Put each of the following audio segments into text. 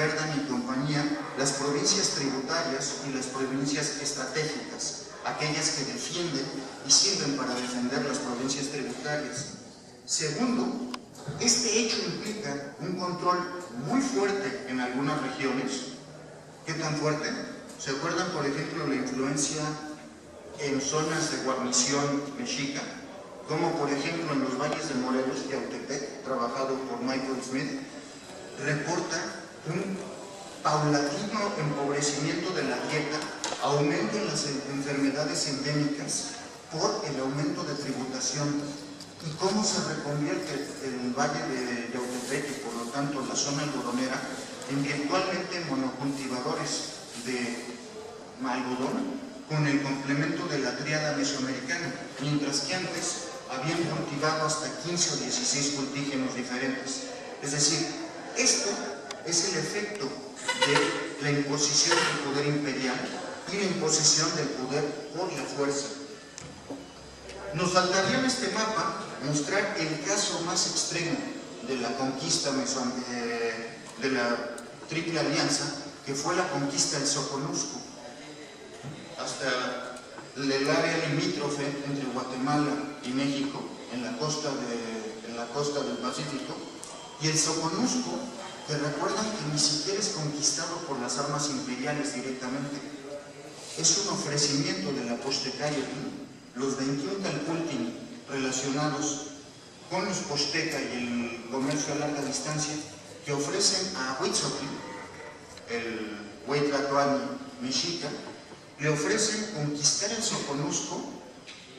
Verdán y compañía, las provincias tributarias y las provincias estratégicas, aquellas que defienden y sirven para defender las provincias tributarias. Segundo, este hecho implica un control muy fuerte en algunas regiones. ¿Qué tan fuerte? ¿Se acuerdan, por ejemplo, la influencia en zonas de guarnición mexica? Como por ejemplo en los valles de Morelos y Yautepec, trabajado por Michael Smith, reporta un paulatino empobrecimiento de la dieta, aumento en las enfermedades endémicas por el aumento de tributación, y cómo se reconvierte el valle de Yautepec y por lo tanto la zona algodonera en virtualmente monocultivadores de algodón con el complemento de la tríada mesoamericana, mientras que antes habían cultivado hasta 15 o 16 cultígenos diferentes. Es decir, esto es el efecto de la imposición del poder imperial y la imposición del poder por la fuerza. Nos faltaría en este mapa mostrar el caso más extremo de la conquista de la Triple Alianza, que fue la conquista del Soconusco, hasta el área limítrofe entre Guatemala y México, en la costa del Pacífico, y el Soconusco, que recuerdan que ni siquiera es conquistado por las armas imperiales directamente, es un ofrecimiento de la Pochtecayotl, los 21 Calpultin relacionados con los Posteca y el comercio a larga distancia, que ofrecen a Huitzotl, el Hueytlatoani mexica, le ofrecen conquistar el Soconusco,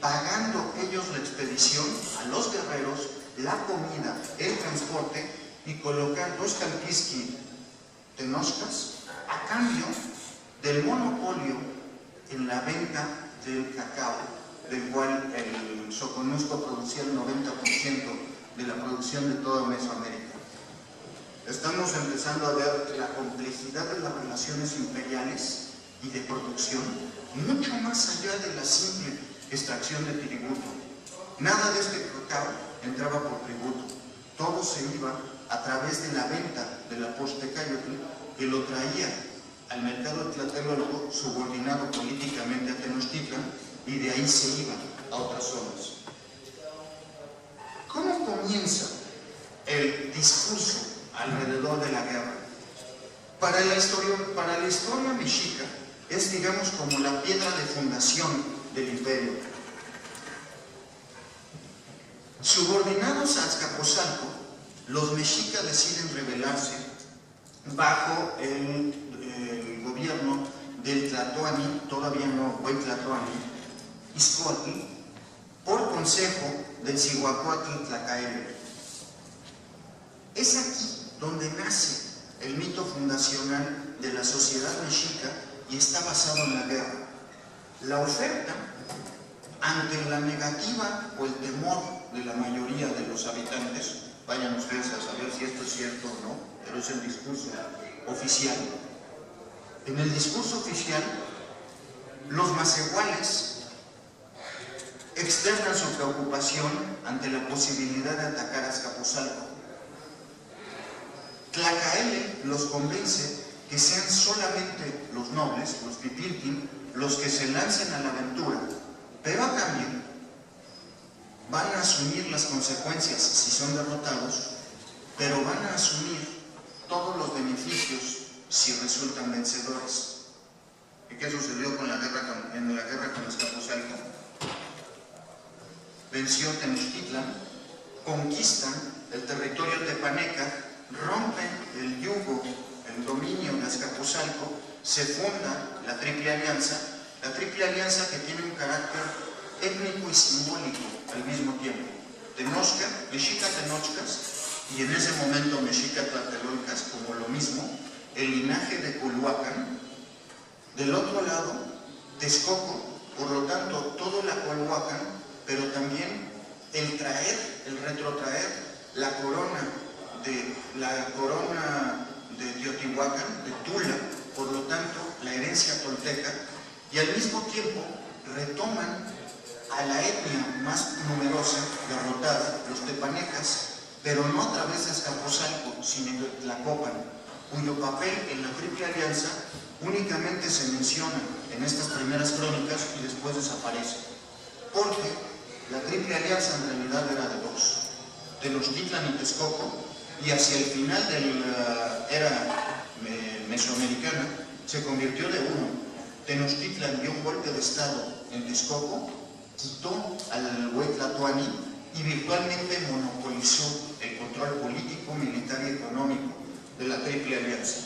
pagando ellos la expedición a los guerreros, la comida, el transporte, y colocar 2 calpisqui tenochcas a cambio del monopolio en la venta del cacao, del cual el Soconusco producía el 90% de la producción de toda Mesoamérica. Estamos empezando a ver la complejidad de las relaciones imperiales y de producción, mucho más allá de la simple extracción de tributo. Nada de este cacao entraba por tributo, todo se iba a través de la venta de la Pochtecayotl, que lo traía al mercado tlatelolco, subordinado políticamente a Tenochtitlan, y de ahí se iba a otras zonas. ¿Cómo comienza el discurso alrededor de la guerra? Para la historia mexica es, digamos, como la piedra de fundación del imperio. Subordinados a Azcapotzalco, los mexicas deciden rebelarse bajo el gobierno del Tlatoani, todavía no Hueytlatoani, Izcoatl, por consejo del Cihuacóatl Tlacaele. Es aquí donde nace el mito fundacional de la sociedad mexica y está basado en la guerra. La oferta, ante la negativa o el temor de la mayoría de los habitantes, vayan ustedes a saber si esto es cierto o no, pero es el discurso oficial. En el discurso oficial, los macehuales externan su preocupación ante la posibilidad de atacar a Azcapotzalco. Tlacaele los convence que sean solamente los nobles, los pipiltin, los que se lancen a la aventura, pero a cambio van a asumir las consecuencias si son derrotados, pero van a asumir todos los beneficios si resultan vencedores. ¿Y qué sucedió en la guerra con Azcapotzalco? Venció Tenochtitlan, conquistan el territorio tepaneca, rompen el yugo, el dominio de Azcapotzalco, se funda la Triple Alianza que tiene un carácter étnico y simbólico al mismo tiempo. Tenochca, mexica tenochcas, y en ese momento mexica tlatelolcas, como lo mismo, el linaje de Culhuacán. Del otro lado, Texcoco, por lo tanto, todo la Culhuacán, pero también el retrotraer la corona de Teotihuacán, de Tula, por lo tanto, la herencia tolteca, y al mismo tiempo retoman a la etnia más numerosa, derrotada, los tepanecas, pero no a través de Azcapotzalco, sino de Tlacopan. cuyo papel en la Triple Alianza únicamente se menciona en estas primeras crónicas y después desaparece. Porque la Triple Alianza en realidad era de dos: Tenochtitlan y Texcoco, y hacia el final de la era mesoamericana se convirtió de uno. Tenochtitlan dio un golpe de estado en Texcoco, quitó al Huetlatoani y virtualmente monopolizó el control político, militar y económico de la Triple Alianza.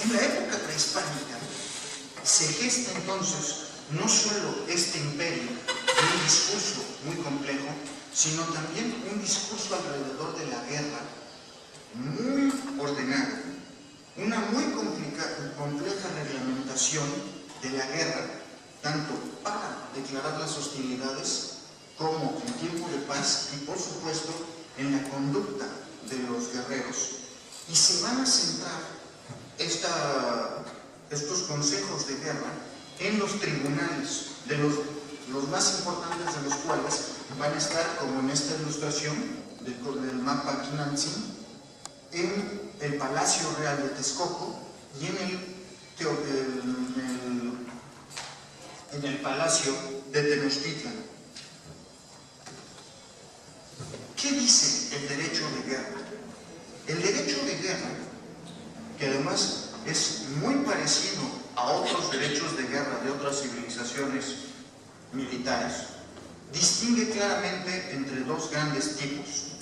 En la época prehispánica se gesta entonces no solo este imperio de un discurso muy complejo, sino también un discurso alrededor de la guerra muy ordenado, una muy compleja reglamentación de la guerra, tanto para declarar las hostilidades como en tiempo de paz y, por supuesto, en la conducta de los guerreros. Y se van a centrar estos consejos de guerra en los tribunales, de los más importantes de los cuales van a estar, como en esta ilustración del mapa Quinantzin, en el Palacio Real de Texcoco y en el Palacio de Tenochtitlan. ¿Qué dice el derecho de guerra? El derecho de guerra, que además es muy parecido a otros derechos de guerra de otras civilizaciones militares, distingue claramente entre dos grandes tipos.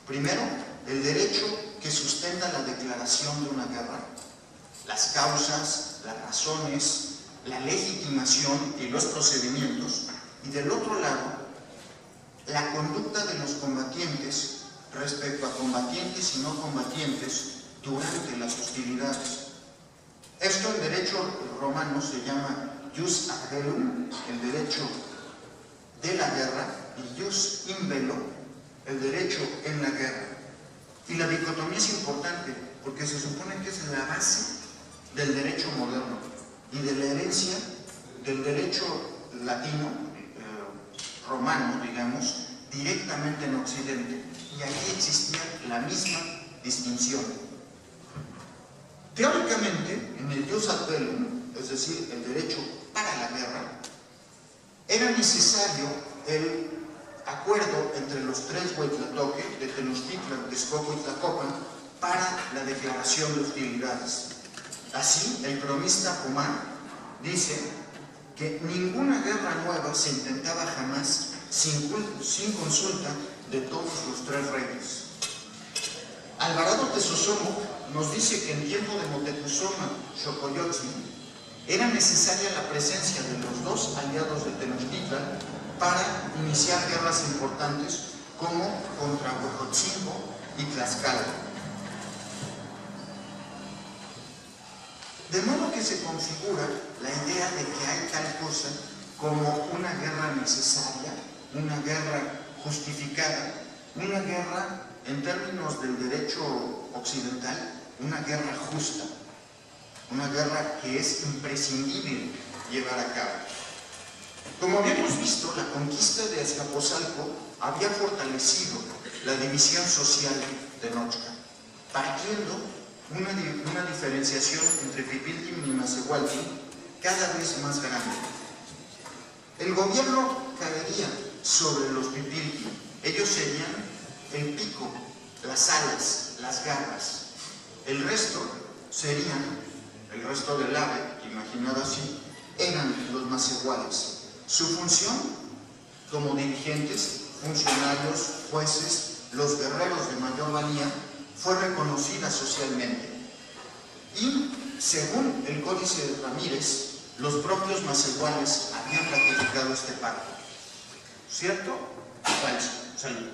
Primero, el derecho que sustenta la declaración de una guerra, las causas, las razones, la legitimación y los procedimientos, y del otro lado, la conducta de los combatientes respecto a combatientes y no combatientes durante las hostilidades. Esto en derecho romano se llama jus ad bellum, el derecho de la guerra, y jus in bello, el derecho en la guerra. Y la dicotomía es importante porque se supone que es la base del derecho moderno y de la herencia del derecho latino, romano, digamos, directamente en Occidente. Y ahí existía la misma distinción. Teóricamente, en el jus ad bellum, es decir, el derecho para la guerra, era necesario el acuerdo entre los tres Huetlatoque de Tenochtitlan, Texcoco y Tlacopan para la declaración de hostilidades. Así, el cronista Pomar dice que ninguna guerra nueva se intentaba jamás sin consulta de todos los tres reyes. Alvarado de Sosomoc nos dice que en tiempo de Moctezuma Xocoyotzin era necesaria la presencia de los dos aliados de Tenochtitlan para iniciar guerras importantes como contra Huejotzingo y Tlaxcala. De modo que se configura la idea de que hay tal cosa como una guerra necesaria, una guerra justificada, una guerra en términos del derecho occidental, una guerra justa, una guerra que es imprescindible llevar a cabo. Como habíamos visto, la conquista de Azcapotzalco había fortalecido la división social de Tenochca, partiendo una diferenciación entre Pipiltin y Macehualtin cada vez más grande. El gobierno caería sobre los Pipiltin. Ellos serían el pico, las alas, las garras. El resto del ave, imaginado así, eran los macehuales. Su función, como dirigentes, funcionarios, jueces, los guerreros de mayor valía, fue reconocida socialmente. Y, según el Códice de Ramírez, los propios macehuales habían ratificado este pacto. ¿Cierto o falso? Salud.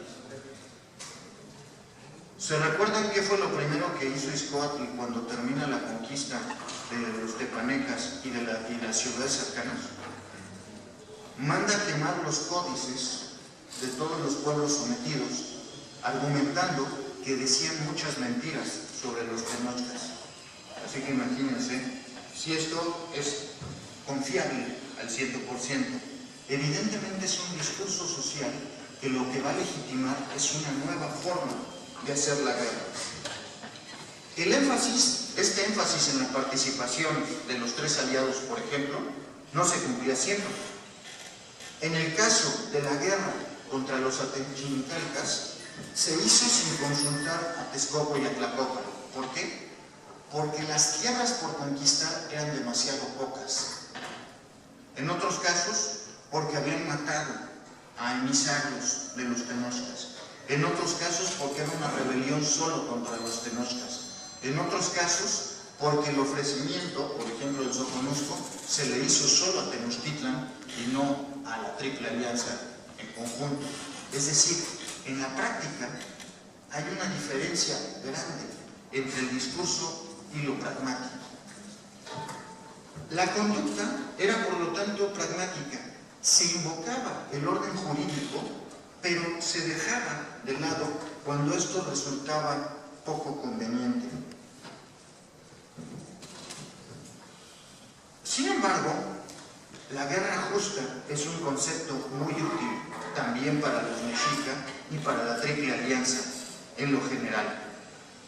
¿Se recuerdan qué fue lo primero que hizo Izcoatl cuando termina la conquista de los tepanecas y de las ciudades cercanas? Manda quemar los códices de todos los pueblos sometidos, argumentando que decían muchas mentiras sobre los tenochcas. Así que imagínense, si esto es confiable al 100%, evidentemente es un discurso social que lo que va a legitimar es una nueva forma de hacer la guerra. Este énfasis en la participación de los tres aliados, por ejemplo, no se cumplía siempre. En el caso de la guerra contra los atechinitalcas, se hizo sin consultar a Texcoco y a Tlacopan. ¿Por qué? Porque las tierras por conquistar eran demasiado pocas. En otros casos, porque habían matado a emisarios de los tenochtlas. En otros casos, porque era una rebelión solo contra los tenochtlas. En otros casos, porque el ofrecimiento, por ejemplo, del Soconusco, se le hizo solo a Tenochtitlan y no a la Triple Alianza en conjunto. Es decir, en la práctica hay una diferencia grande entre el discurso y lo pragmático. La conducta era, por lo tanto, pragmática. Se invocaba el orden jurídico, pero se dejaba de lado cuando esto resultaba poco conveniente. Sin embargo, la guerra justa es un concepto muy útil también para los mexicas y para la Triple Alianza en lo general.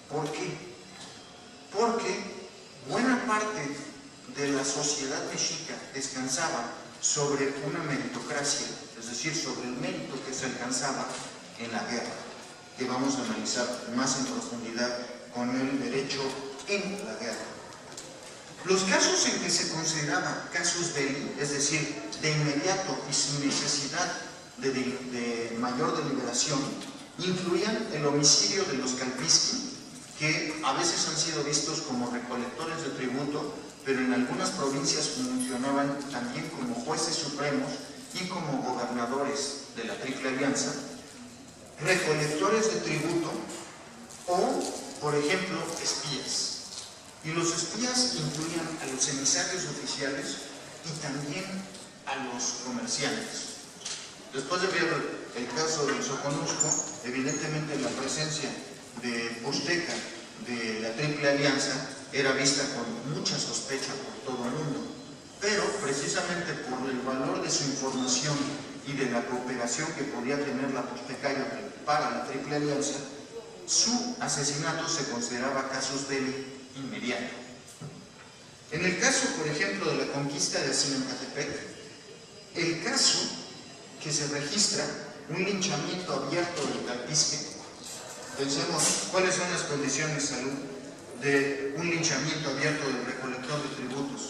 ¿Por qué? Porque buena parte de la sociedad mexica descansaba sobre una meritocracia, es decir, sobre el mérito que se alcanzaba en la guerra, que vamos a analizar más en profundidad con el derecho en la guerra. Los casos en que se consideraba casus belli, es decir, de inmediato y sin necesidad de mayor deliberación, incluían el homicidio de los Calpisqui, que a veces han sido vistos como recolectores de tributo, pero en algunas provincias funcionaban también como jueces supremos y como gobernadores de la Triple Alianza, recolectores de tributo o, por ejemplo, espías. Y los espías incluían a los emisarios oficiales y también a los comerciantes. Después de ver el caso del Soconusco, evidentemente la presencia de Huasteca de la Triple Alianza era vista con mucha sospecha por todo el mundo, pero precisamente por el valor de su información y de la cooperación que podía tener la Huastecayo para la Triple Alianza, su asesinato se consideraba casus belli inmediato. En el caso, por ejemplo, de la conquista de Azinencatepec, el caso que se registra un linchamiento abierto del Calpisque. Pensemos cuáles son las condiciones de salud de un linchamiento abierto del recolector de tributos.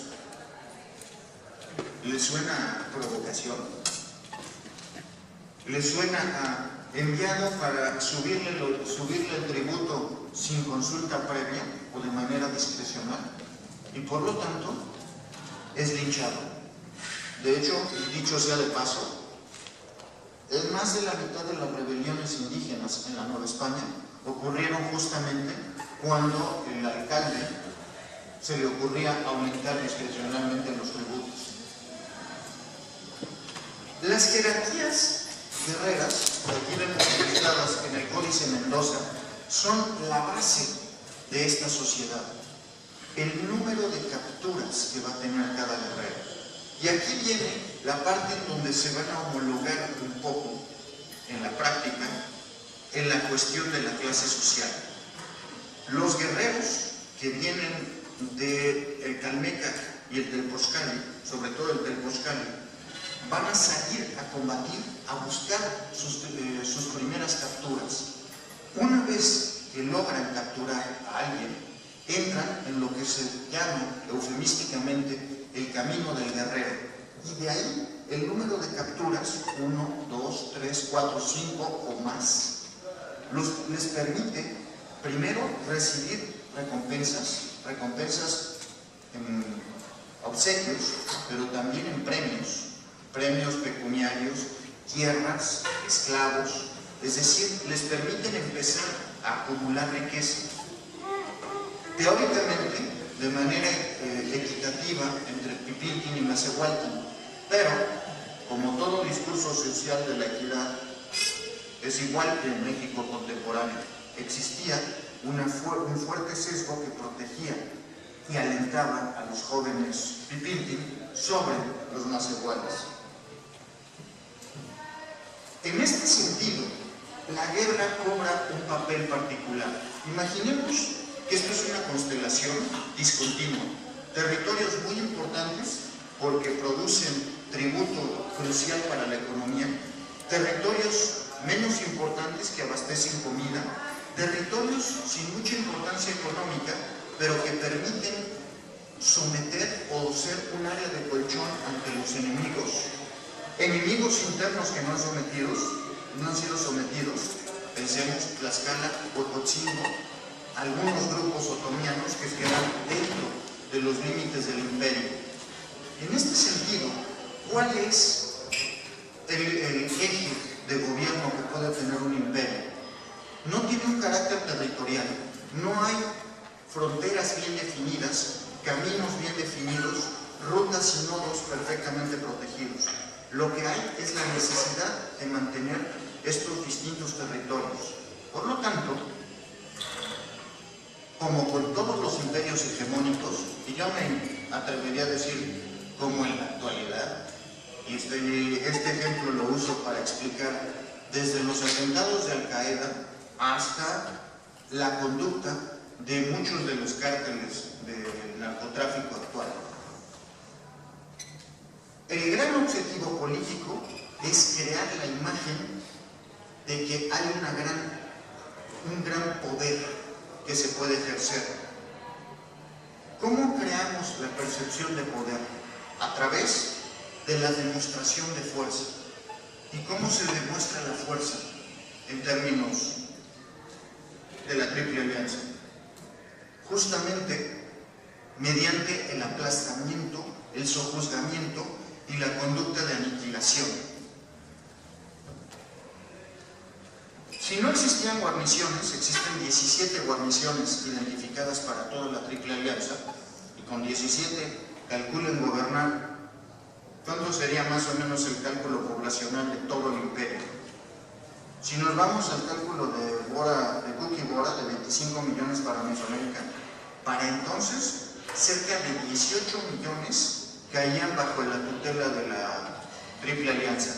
¿Le suena a provocación? ¿Le suena a enviado para subirle el tributo sin consulta previa o de manera discrecional? Y por lo tanto, es linchado. De hecho, dicho sea de paso, es más de la mitad de las rebeliones indígenas en la Nueva España ocurrieron justamente cuando el alcalde se le ocurría aumentar discrecionalmente los tributos. Las jerarquías guerreras, aquí vemos listadas en el Códice Mendoza, son la base de esta sociedad. El número de capturas que va a tener cada guerrero. Y aquí viene la parte en donde se van a homologar un poco, en la práctica, en la cuestión de la clase social. Los guerreros que vienen del Calmecac y el Telpochcali, sobre todo el Telpochcali, van a salir a combatir, a buscar sus primeras capturas. Una vez que logran capturar a alguien, entran en lo que se llama eufemísticamente el camino del guerrero. Y de ahí el número de capturas, 1, 2, 3, 4, 5 o más, les permite primero recibir recompensas en obsequios, pero también en premios pecuniarios, tierras, esclavos, es decir, les permiten empezar a acumular riqueza. Teóricamente, de manera equitativa entre Pipiltin y Macehualtin, pero, como todo discurso social de la equidad, es igual que en México contemporáneo. Existía un fuerte sesgo que protegía y alentaba a los jóvenes Pipiltin sobre los macehuales. En este sentido, la guerra cobra un papel particular. Imaginemos que esto es una constelación discontinua. Territorios muy importantes porque producen tributo crucial para la economía, territorios menos importantes que abastecen comida, territorios sin mucha importancia económica, pero que permiten someter o ser un área de colchón ante los enemigos internos que no han sido sometidos, pensemos Tlaxcala, Huejotzingo, algunos grupos otomanos que quedan dentro de los límites del imperio. En este sentido, ¿cuál es el eje de gobierno que puede tener un imperio? No tiene un carácter territorial, no hay fronteras bien definidas, caminos bien definidos, rutas y nodos perfectamente protegidos. Lo que hay es la necesidad de mantener estos distintos territorios. Por lo tanto, como con todos los imperios hegemónicos, y yo me atrevería a decir como en la actualidad, y este ejemplo lo uso para explicar desde los atentados de Al-Qaeda hasta la conducta de muchos de los cárteles del narcotráfico actual. El gran objetivo político es crear la imagen de que hay un gran poder que se puede ejercer. ¿Cómo creamos la percepción de poder? A través de la demostración de fuerza. ¿Y cómo se demuestra la fuerza en términos de la Triple Alianza? Justamente mediante el aplastamiento, el sojuzgamiento y la conducta de aniquilación. Si no existían guarniciones, existen 17 guarniciones identificadas para toda la Triple Alianza, y con 17 calculen gobernar. ¿Cuánto sería más o menos el cálculo poblacional de todo el imperio? Si nos vamos al cálculo de Cook y Bora, de 25 millones para Mesoamérica, para entonces cerca de 18 millones caían bajo la tutela de la Triple Alianza.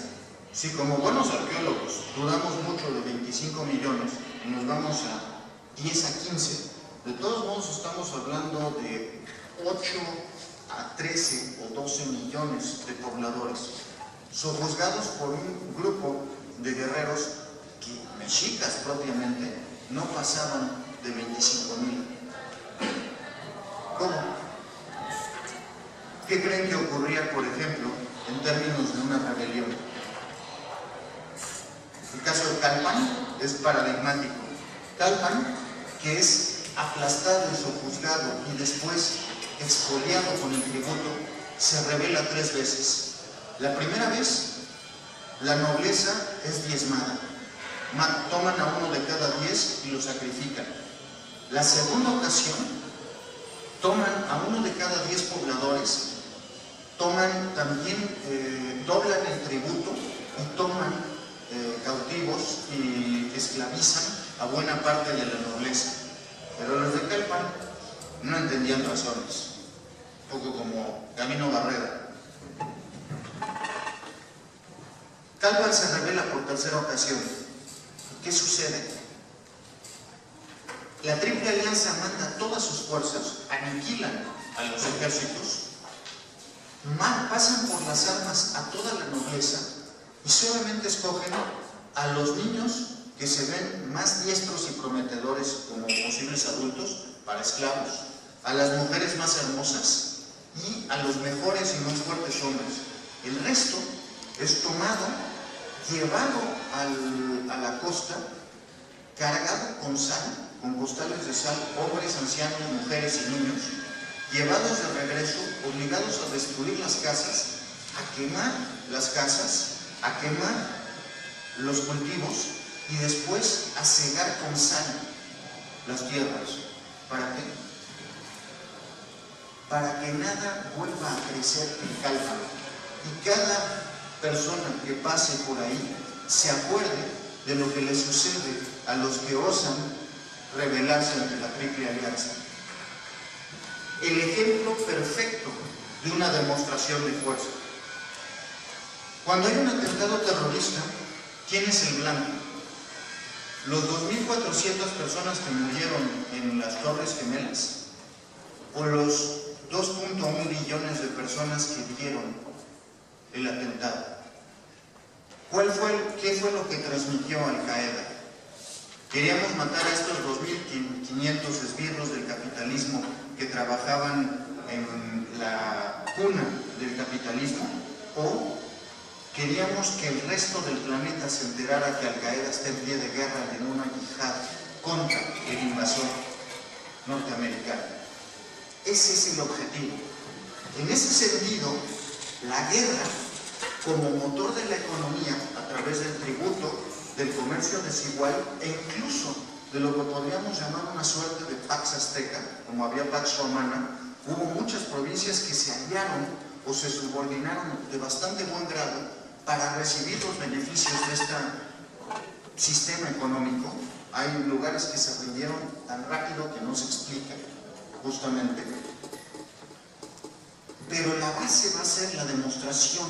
Si como buenos arqueólogos dudamos mucho de 25 millones y nos vamos a 10 a 15, de todos modos estamos hablando de 8 a 13 o 12 millones de pobladores, sojuzgados por un grupo de guerreros que, mexicas propiamente, no pasaban de 25,000. ¿Cómo? ¿Qué creen que ocurría, por ejemplo, en términos de una rebelión? El caso de Calpan es paradigmático. Calpan, que es aplastado y sojuzgado y después expoliado con el tributo, se rebela 3 veces. La primera vez, la nobleza es diezmada. Toman a uno de cada 10 y lo sacrifican. La segunda ocasión, toman a uno de cada 10 pobladores, toman también, doblan el tributo y toman cautivos y esclavizan a buena parte de la nobleza. Pero los de Calpan no entendían razones, un poco como Camino Barrera. Calpan se rebela por tercera ocasión. ¿Qué sucede? La Triple Alianza manda todas sus fuerzas, aniquilan a los ejércitos, pasan por las armas a toda la nobleza y solamente escogen a los niños que se ven más diestros y prometedores como posibles adultos para esclavos, a las mujeres más hermosas y a los mejores y más fuertes hombres. El resto es tomado, llevado a la costa, cargado con sal, con costales de sal, hombres, ancianos, mujeres y niños, llevados de regreso, obligados a destruir las casas, a quemar las casas, a quemar los cultivos y después a cegar con sal las tierras. ¿Para qué? Para que nada vuelva a crecer en Calpan y cada persona que pase por ahí se acuerde de lo que le sucede a los que osan rebelarse ante la Triple Alianza. El ejemplo perfecto de una demostración de fuerza. Cuando hay un atentado terrorista, ¿Quién es el blanco? ¿Los 2.400 personas que murieron en las Torres Gemelas? ¿O los 2.1 billones de personas que vieron el atentado? ¿Qué fue lo que transmitió Al-Qaeda? ¿Queríamos matar a estos 2.500 esbirros del capitalismo que trabajaban en la cuna del capitalismo? ¿O queríamos que el resto del planeta se enterara que Al-Qaeda está en pie de guerra y en una yihad contra el invasor norteamericano? Ese es el objetivo. En ese sentido, la guerra, como motor de la economía, a través del tributo, del comercio desigual e incluso de lo que podríamos llamar una suerte de Pax Azteca, como había Pax Romana, hubo muchas provincias que se aliaron o se subordinaron de bastante buen grado para recibir los beneficios de este sistema económico. Hay lugares que se rindieron tan rápido que no se explica, justamente. Pero la base va a ser la demostración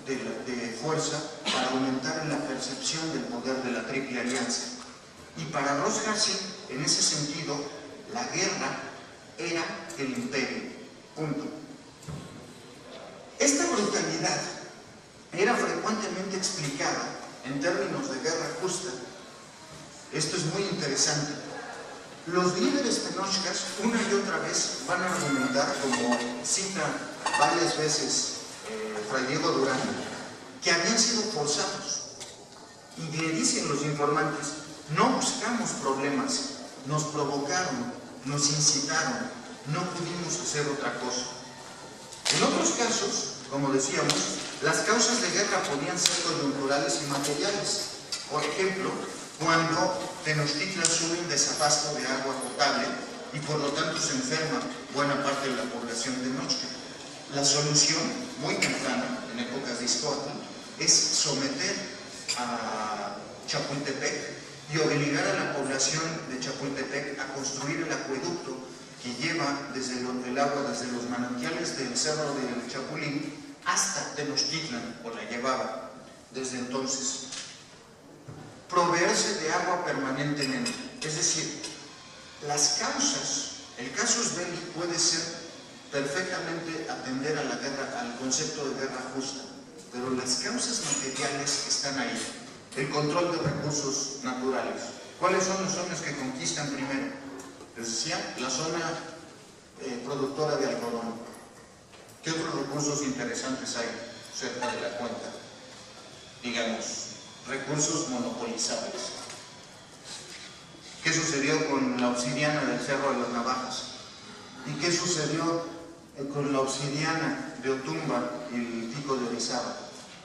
de fuerza para aumentar la percepción del poder de la Triple Alianza. Y para Ross Hassin, en ese sentido, la guerra era el imperio. Punto. Esta brutalidad era frecuentemente explicada en términos de guerra justa. Esto es muy interesante. Los líderes tenochcas una y otra vez van a argumentar, como cita varias veces Fray Diego Durán, que habían sido forzados. Y le dicen los informantes: no buscamos problemas, nos provocaron, nos incitaron, no pudimos hacer otra cosa. En otros casos, como decíamos, las causas de guerra podían ser coyunturales y materiales. Por ejemplo, cuando Tenochtitlan sube un desabasto de agua potable y por lo tanto se enferma buena parte de la población tenochca. La solución, muy temprana, en épocas de Izcoatl, es someter a Chapultepec y obligar a la población de Chapultepec a construir el acueducto que lleva el agua desde los manantiales del cerro del Chapulín hasta Tenochtitlan, o la llevaba desde entonces. Proveerse de agua permanentemente, es decir, las causas, el casus belli puede ser perfectamente atender a la guerra, al concepto de guerra justa, pero las causas materiales están ahí. El control de recursos naturales. ¿Cuáles son las zonas que conquistan primero? Les decía, la zona productora de algodón. ¿Qué otros recursos interesantes hay cerca de la cuenca? Digamos, recursos monopolizables. ¿Qué sucedió con la obsidiana del Cerro de las Navajas? ¿Y qué sucedió con la obsidiana de Otumba y el Pico de Orizaba?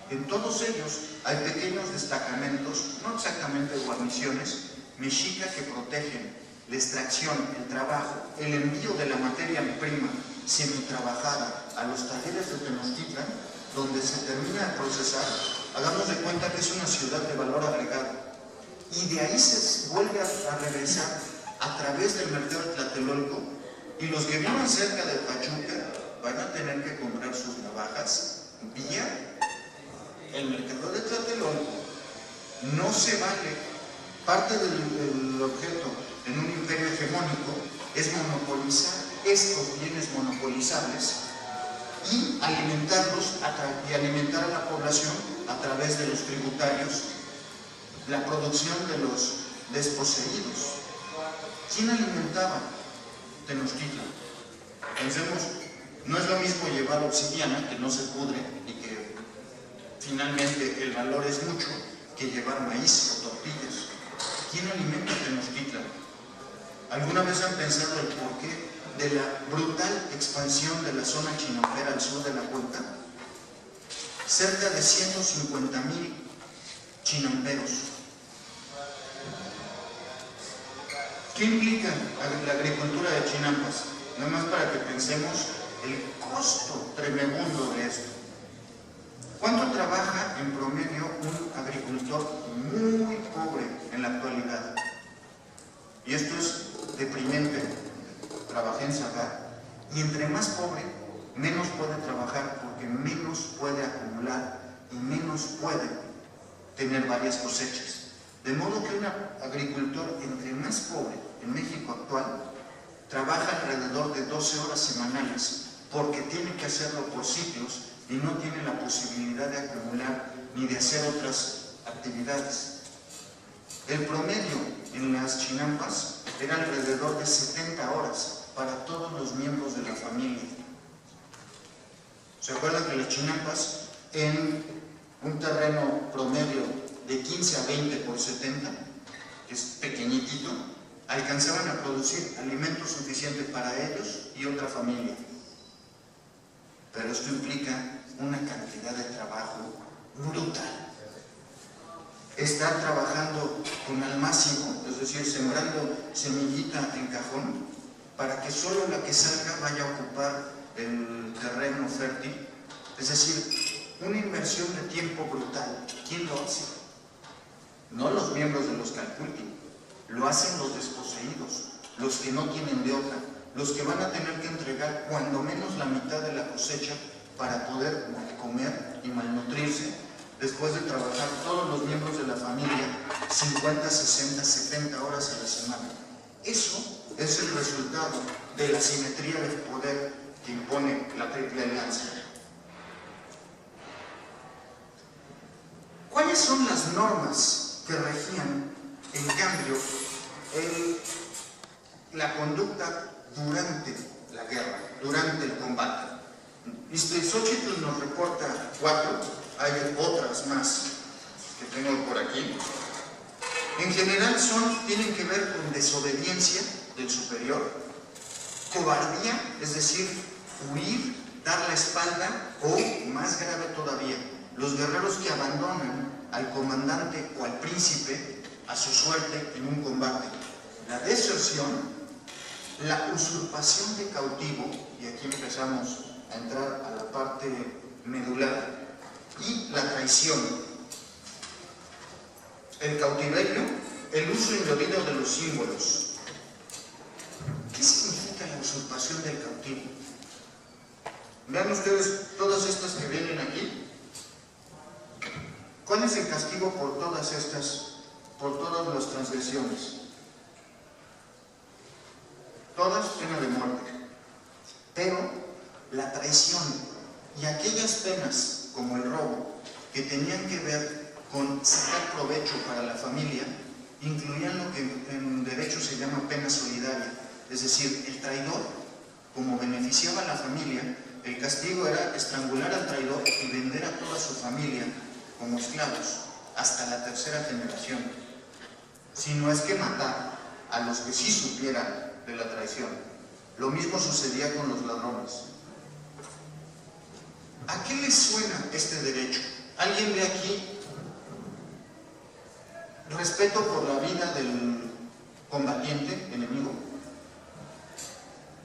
En todos ellos hay pequeños destacamentos, no exactamente guarniciones, mexicas que protegen la extracción, el trabajo, el envío de la materia prima semi-trabajada a los talleres de Tenochtitlan, donde se termina de procesar. Hagamos de cuenta que es una ciudad de valor agregado. Y de ahí se vuelve a regresar a través del mercado de Tlatelolco, y los que vivan cerca de Pachuca van a tener que comprar sus navajas vía el mercado de Tlatelolco. No se vale. Parte del objeto en un imperio hegemónico es monopolizar estos bienes monopolizables y alimentarlos y alimentar a la población a través de los tributarios, la producción de los desposeídos. ¿Quién alimentaba Tenochtitlan? Pensemos, no es lo mismo llevar obsidiana, que no se pudre y que finalmente el valor es mucho, que llevar maíz o tortillas. ¿Quién alimenta Tenochtitlan? ¿Alguna vez han pensado el porqué de la brutal expansión de la zona chinampera al sur de la cuenca? Cerca de 150,000 chinamperos. ¿Qué implica la agricultura de chinampas? Nada más para que pensemos el costo tremebundo de esto. ¿Cuánto trabaja en promedio un agricultor muy pobre en la actualidad? Y esto es deprimente. Trabajé en Zagar. Y entre más pobre, menos puede trabajar, porque menos puede acumular y menos puede tener varias cosechas. De modo que un agricultor entre más pobre en México actual trabaja alrededor de 12 horas semanales porque tiene que hacerlo por ciclos y no tiene la posibilidad de acumular ni de hacer otras actividades. El promedio en las chinampas era alrededor de 70 horas para todos los miembros de la familia. ¿Se acuerdan que las chinampas en un terreno promedio de 15 a 20 por 70, que es pequeñitito, alcanzaban a producir alimento suficiente para ellos y otra familia? Pero esto implica una cantidad de trabajo brutal. Estar trabajando con al máximo, es decir, sembrando semillita en cajón, para que solo la que salga vaya a ocupar el terreno fértil. Es decir, una inversión de tiempo brutal. ¿Quién lo hace? No los miembros de los Calculti, lo hacen los desposeídos, los que no tienen de otra, los que van a tener que entregar cuando menos la mitad de la cosecha para poder comer y malnutrirse después de trabajar todos los miembros de la familia 50, 60, 70 horas a la semana. Eso es el resultado de la simetría de poder que impone la Triple Alianza. ¿Cuáles son las normas que regían, en cambio, la conducta durante la guerra, durante el combate? Xochitl nos reporta 4, hay otras más que tengo por aquí. En general tienen que ver con desobediencia del superior, cobardía, es decir, huir, dar la espalda, o más grave todavía, los guerreros que abandonan al comandante o al príncipe a su suerte en un combate. La deserción, la usurpación de cautivo, y aquí empezamos a entrar a la parte medular, y la traición. El cautiverio, el uso indebido de los símbolos. ¿Qué significa la usurpación del cautivo? Vean ustedes todas estas que vienen aquí. ¿Cuál es el castigo por todas las transgresiones? Todas pena de muerte. Pero la traición y aquellas penas como el robo que tenían que ver con sacar provecho para la familia incluían lo que en derecho se llama pena solidaria. Es decir, el traidor, como beneficiaba a la familia, el castigo era estrangular al traidor y vender a toda su familia como esclavos hasta la tercera generación. Si no es que matar a los que sí supieran de la traición. Lo mismo sucedía con los ladrones. ¿A qué les suena este derecho? ¿Alguien ve aquí respeto por la vida del combatiente enemigo?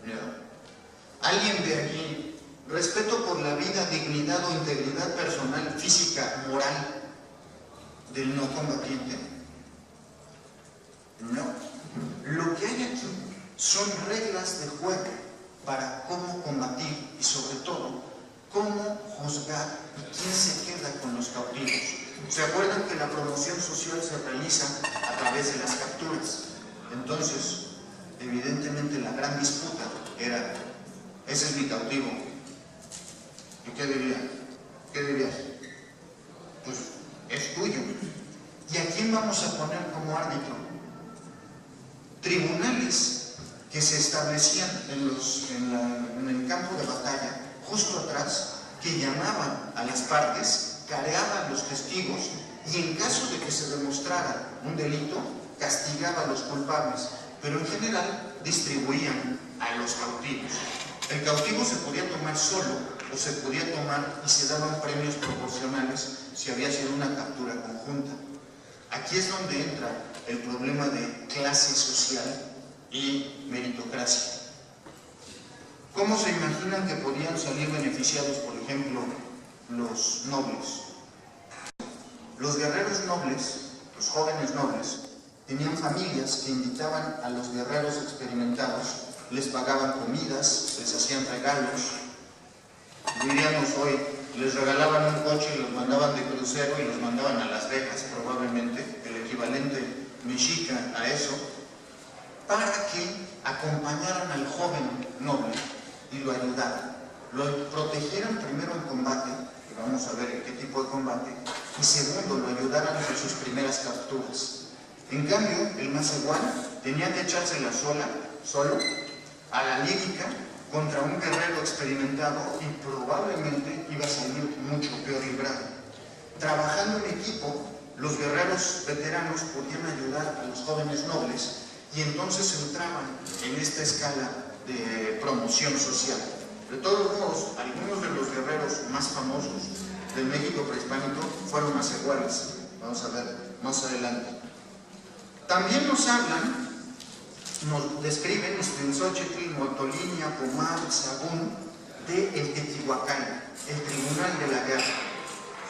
¿No? ¿Alguien ve aquí respeto por la vida, dignidad o integridad personal, física, moral del no combatiente? No. Lo que hay aquí son reglas de juego para cómo combatir y sobre todo cómo juzgar y quién se queda con los cautivos. ¿Se acuerdan que la promoción social se realiza a través de las capturas? Entonces, evidentemente la gran disputa era, ese es mi cautivo. ¿Y qué diría? ¿Qué dirías? Pues es tuyo. ¿Y a quién vamos a poner como árbitro? Tribunales que se establecían en el campo de batalla, justo atrás, que llamaban a las partes, careaban a los testigos y en caso de que se demostrara un delito, castigaba a los culpables, pero en general distribuían a los cautivos. El cautivo se podía tomar solo o se podía tomar y se daban premios proporcionales si había sido una captura conjunta. Aquí es donde entra el problema de clase social y meritocracia. ¿Cómo se imaginan que podían salir beneficiados, por ejemplo, los nobles? Los guerreros nobles, los jóvenes nobles, tenían familias que invitaban a los guerreros experimentados, les pagaban comidas, les hacían regalos. Diríamos hoy, les regalaban un coche y los mandaban de crucero y los mandaban a Las Vegas, probablemente, el equivalente mexica a eso, para que acompañaran al joven noble y lo ayudaran. Lo protegieran primero en combate, y vamos a ver qué tipo de combate, y segundo, lo ayudaran en sus primeras capturas. En cambio, el Macehual tenía que echársela solo, a la lírica, contra un guerrero experimentado y probablemente iba a salir mucho peor librado. Trabajando en equipo, los guerreros veteranos podían ayudar a los jóvenes nobles y entonces entraban en esta escala de promoción social. De todos modos, algunos de los guerreros más famosos del México prehispánico fueron macehuales. Vamos a ver más adelante. También nos describen Ixtlilxóchitl, Motolinia, Pomar, Sagún, de el Teotihuacán, el Tribunal de la Guerra.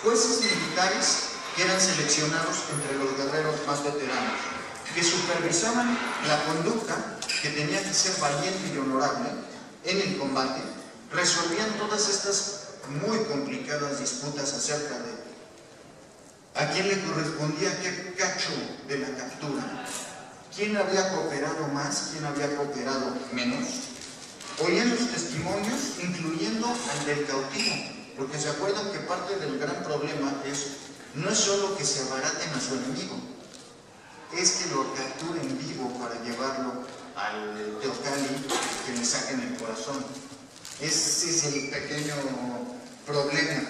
Jueces militares que eran seleccionados entre los guerreros más veteranos, que supervisaban la conducta, que tenía que ser valiente y honorable en el combate, resolvían todas estas muy complicadas disputas acerca de a quién le correspondía qué cacho de la captura, quién había cooperado más, quién había cooperado menos. Oían los testimonios, incluyendo al del cautivo, porque se acuerdan que parte del gran problema no es solo que se abaraten a su enemigo, es que lo capturen vivo para llevarlo al Teocalli, que le saquen el corazón. Ese es el pequeño problema.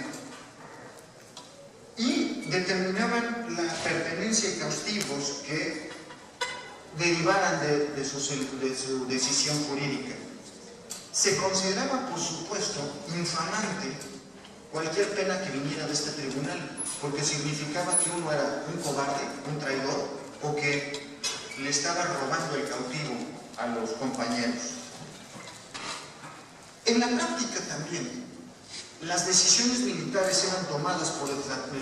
Y determinaban la pertenencia y castigos que derivaran de su decisión jurídica. Se consideraba, por supuesto, infamante cualquier pena que viniera de este tribunal, porque significaba que uno era un cobarde, un traidor, o que le estaba robando el cautivo a los compañeros. En la práctica también, las decisiones militares eran tomadas por el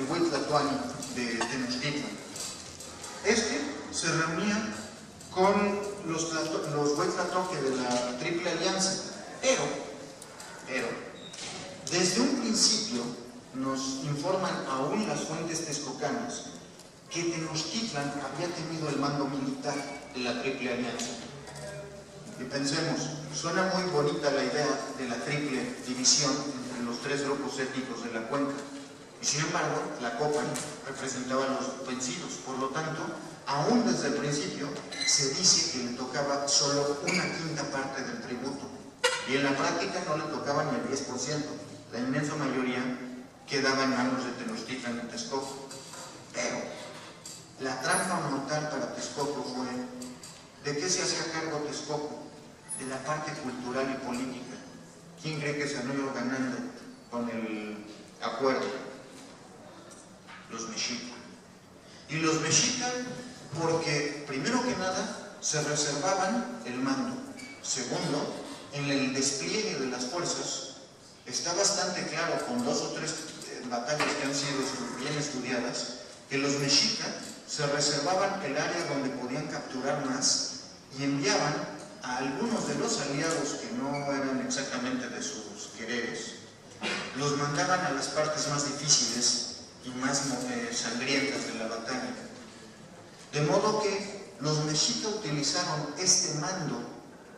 Huitlatoani de Tenochtitlan. Este se reunía con los Huitlatoque de la Triple Alianza, pero, desde un principio nos informan aún las fuentes texcocanas que Tenochtitlan había tenido el mando militar de la Triple Alianza. Y pensemos, suena muy bonita la idea de la triple división entre los tres grupos étnicos de la cuenca. Y sin embargo, la Copan representaba a los vencidos. Por lo tanto, aún desde el principio, se dice que le tocaba solo una quinta parte del tributo. Y en la práctica no le tocaba ni el 10%. La inmensa mayoría quedaba en manos de Tenochtitlan y Texcoco. Pero la trampa mortal para Texcoco fue: ¿de qué se hacía cargo Texcoco? De la parte cultural y política. ¿Quién cree que salió ganando con el acuerdo? Los mexicas. Y los mexicas porque, primero que nada, se reservaban el mando. Segundo, en el despliegue de las fuerzas, está bastante claro, con 2 o 3 batallas que han sido bien estudiadas, que los mexicas se reservaban el área donde podían capturar más y enviaban a algunos de los aliados que no eran exactamente de sus quereres, los mandaban a las partes más difíciles y más sangrientas de la batalla. De modo que los mexicas utilizaron este mando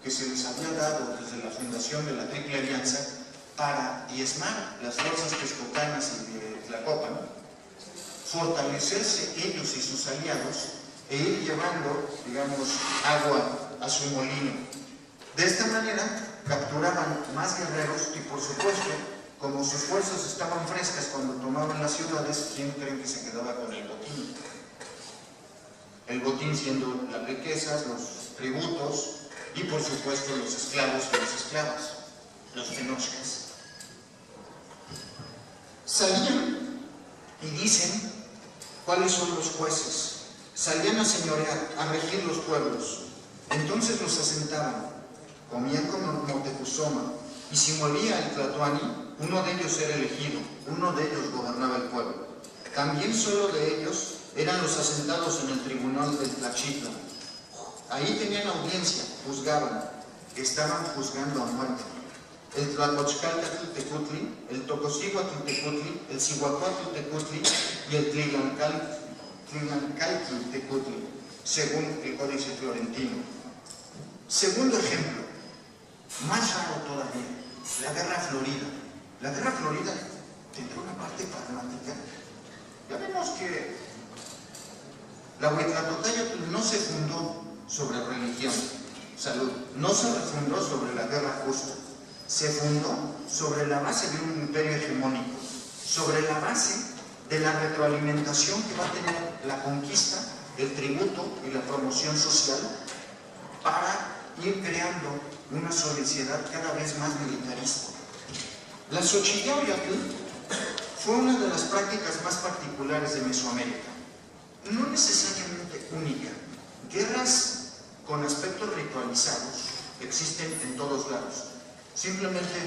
que se les había dado desde la fundación de la Triple Alianza para diezmar las fuerzas texcocanas y de Tlacopan, fortalecerse ellos y sus aliados e ir llevando, digamos, agua a su molino. De esta manera capturaban más guerreros y, por supuesto, como sus fuerzas estaban frescas cuando tomaban las ciudades, ¿quién creen que se quedaba con el botín? El botín siendo las riquezas, los tributos y, por supuesto, los esclavos y las esclavas, los tenochcas. Salían y dicen cuáles son los jueces. Salían a señorear, a regir los pueblos. Entonces los asentaban, comían como Moctezuma, y si moría el Tlatoani, uno de ellos era elegido, uno de ellos gobernaba el pueblo. También solo de ellos eran los asentados en el tribunal del Tlaxitlan. Ahí tenían audiencia, juzgaban, estaban juzgando a muerte. el Tlacochcaltecutli, el Tocosíhuatl-Tecutli, el Cihuacuatl-Tecutli y el Tlilancaltecutli, según el Códice Florentino. Segundo ejemplo, más raro todavía, la Guerra Florida. La Guerra Florida tendrá una parte pragmática. Ya vemos que la Huitlatocayotl no se fundó sobre religión, salud, no se fundó sobre la guerra justa, se fundó sobre la base de un imperio hegemónico, sobre la base de la retroalimentación que va a tener la conquista, el tributo y la promoción social para ir creando una sociedad cada vez más militarista. La Xochitl fue una de las prácticas más particulares de Mesoamérica, no necesariamente única. Guerras con aspectos ritualizados existen en todos lados. Simplemente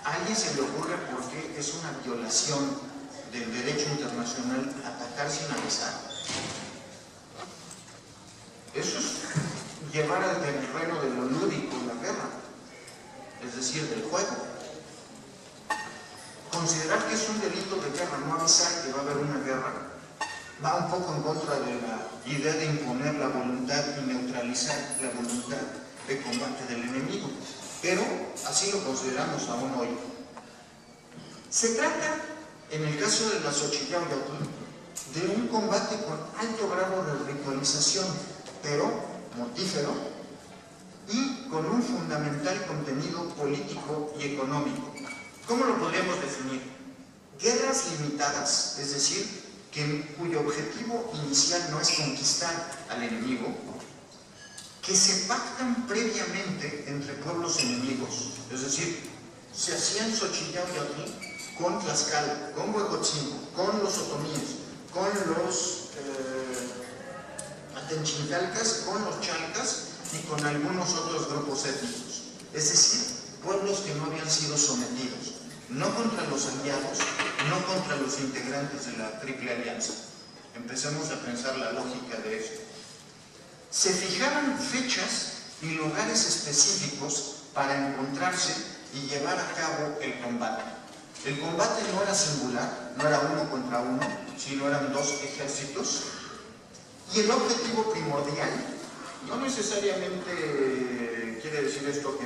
a alguien se le ocurre porque es una violación del derecho internacional atacar sin avisar. Eso es llevar al terreno de lo lúdico la guerra, es decir, del juego. Considerar que es un delito de guerra no avisar que va a haber una guerra va un poco en contra de la idea de imponer la voluntad y neutralizar la voluntad de combate del enemigo, pero así lo consideramos aún hoy. Se trata, en el caso de la Xochitl, de un combate con alto grado de ritualización, pero mortífero, y con un fundamental contenido político y económico. ¿Cómo lo podríamos definir? Guerras limitadas, es decir, cuyo objetivo inicial no es conquistar al enemigo, que se pactan previamente entre pueblos enemigos, es decir, se hacían Xochitl con Tlaxcala, con Huejotzingo, con los otomíes, con los atenchincalcas, con los chalcas y con algunos otros grupos étnicos, es decir, pueblos que no habían sido sometidos, no contra los aliados, no contra los integrantes de la Triple Alianza. Empecemos a pensar la lógica de esto. Se fijaban fechas y lugares específicos para encontrarse y llevar a cabo el combate. El combate no era singular, no era uno contra uno, sino eran dos ejércitos. Y el objetivo primordial, no necesariamente quiere decir esto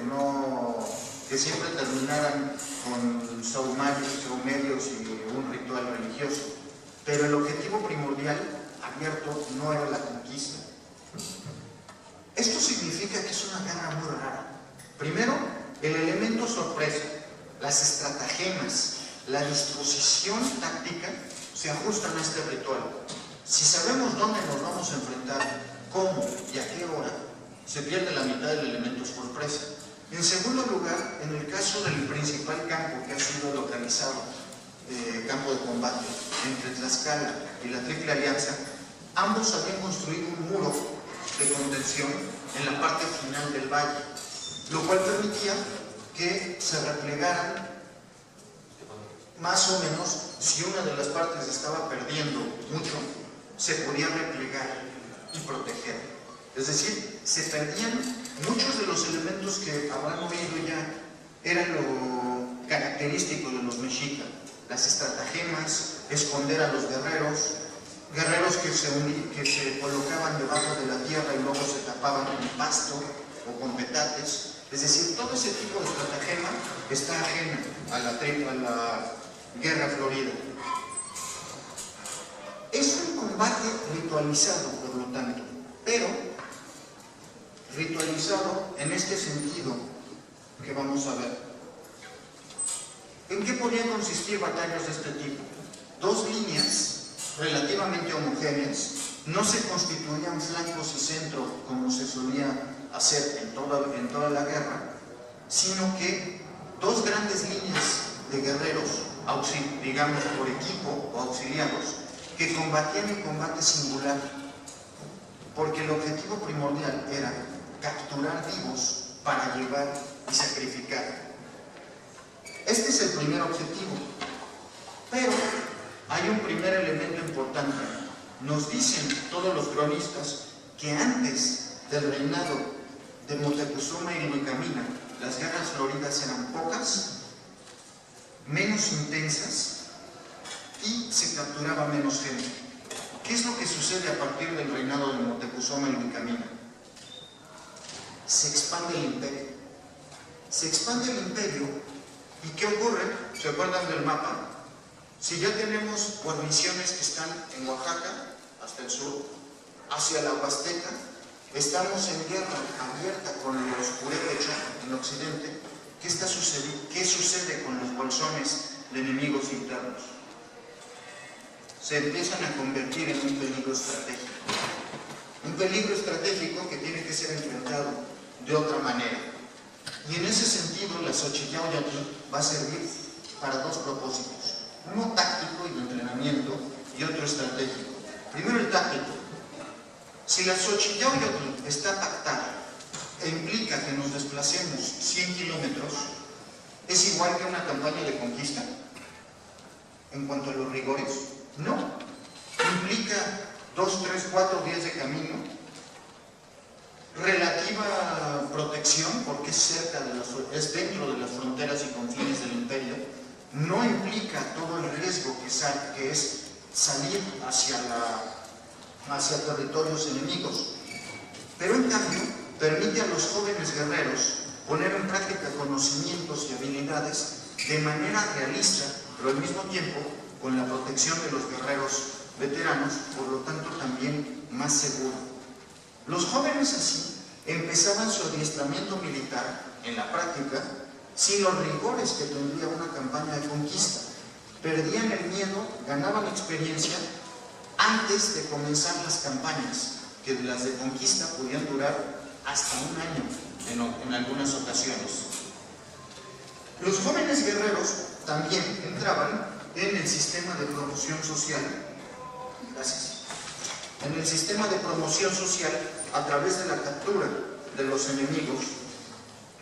que siempre terminaran con saumerios y un ritual religioso, pero el objetivo primordial abierto no era la conquista. Esto significa que es una guerra muy rara. Primero, el elemento sorpresa, las estratagemas, la disposición táctica se ajustan a este ritual. Si sabemos dónde nos vamos a enfrentar, cómo y a qué hora, se pierde la mitad del elemento sorpresa. En segundo lugar, en el caso del principal campo que ha sido localizado, campo de combate, entre Tlaxcala y la Triple Alianza, ambos habían construido un muro de contención en la parte final del valle, lo cual permitía que se replegaran más o menos. Si una de las partes estaba perdiendo mucho, se podía replegar y proteger. Es decir, se perdían muchos de los elementos que habrán oído ya, eran lo característico de los mexicas, las estratagemas, esconder a los guerreros que se colocaban debajo de la tierra y luego se tapaban con pasto o con petates. Es decir, todo ese tipo de estratagema está ajena a la Guerra Florida. Es un combate ritualizado, por lo tanto, pero ritualizado en este sentido que vamos a ver. ¿En qué podían consistir batallas de este tipo? Dos líneas relativamente homogéneas, no se constituían flancos y centro como se solía hacer en toda la guerra, sino que dos grandes líneas de guerreros, digamos por equipo o auxiliados, que combatían en combate singular, porque el objetivo primordial era capturar vivos para llevar y sacrificar. Este es el primer objetivo, pero hay un primer elemento importante. Nos dicen todos los cronistas que antes del reinado de Moctezuma y Illuicamina, las guerras floridas eran pocas, menos intensas y se capturaba menos gente. ¿Qué es lo que sucede a partir del reinado de Moctezuma y Wilcamina? Se expande el imperio. Se expande el imperio y ¿qué ocurre? ¿Se acuerdan del mapa? Si ya tenemos guarniciones que están en Oaxaca, hasta el sur, hacia la Huasteca, estamos en guerra abierta con los purépechas en occidente. ¿Qué sucede con los bolsones de enemigos internos? Se empiezan a convertir en un peligro estratégico. Un peligro estratégico que tiene que ser enfrentado de otra manera. Y en ese sentido, la Xochitl-Yauyatlán va a servir para dos propósitos. Uno táctico y de entrenamiento y otro estratégico. Primero el táctico. Si la Xochitl-Yauyatlán está pactada e implica que nos desplacemos 100 kilómetros, ¿es igual que una campaña de conquista? En cuanto a los rigores, no. Implica 2, 3, 4 días de camino, relativa protección, porque es dentro de las fronteras y confines del imperio, no implica todo el riesgo que es salir hacia territorios enemigos, pero en cambio permite a los jóvenes guerreros poner en práctica conocimientos y habilidades de manera realista, pero al mismo tiempo con la protección de los guerreros veteranos, por lo tanto también más seguro. Los jóvenes así empezaban su adiestramiento militar en la práctica sin los rigores que tendría una campaña de conquista. Perdían el miedo, ganaban experiencia antes de comenzar las campañas, que las de conquista podían durar hasta un año en algunas ocasiones. Los jóvenes guerreros también entraban en el sistema de promoción social. Gracias. En el sistema de promoción social a través de la captura de los enemigos,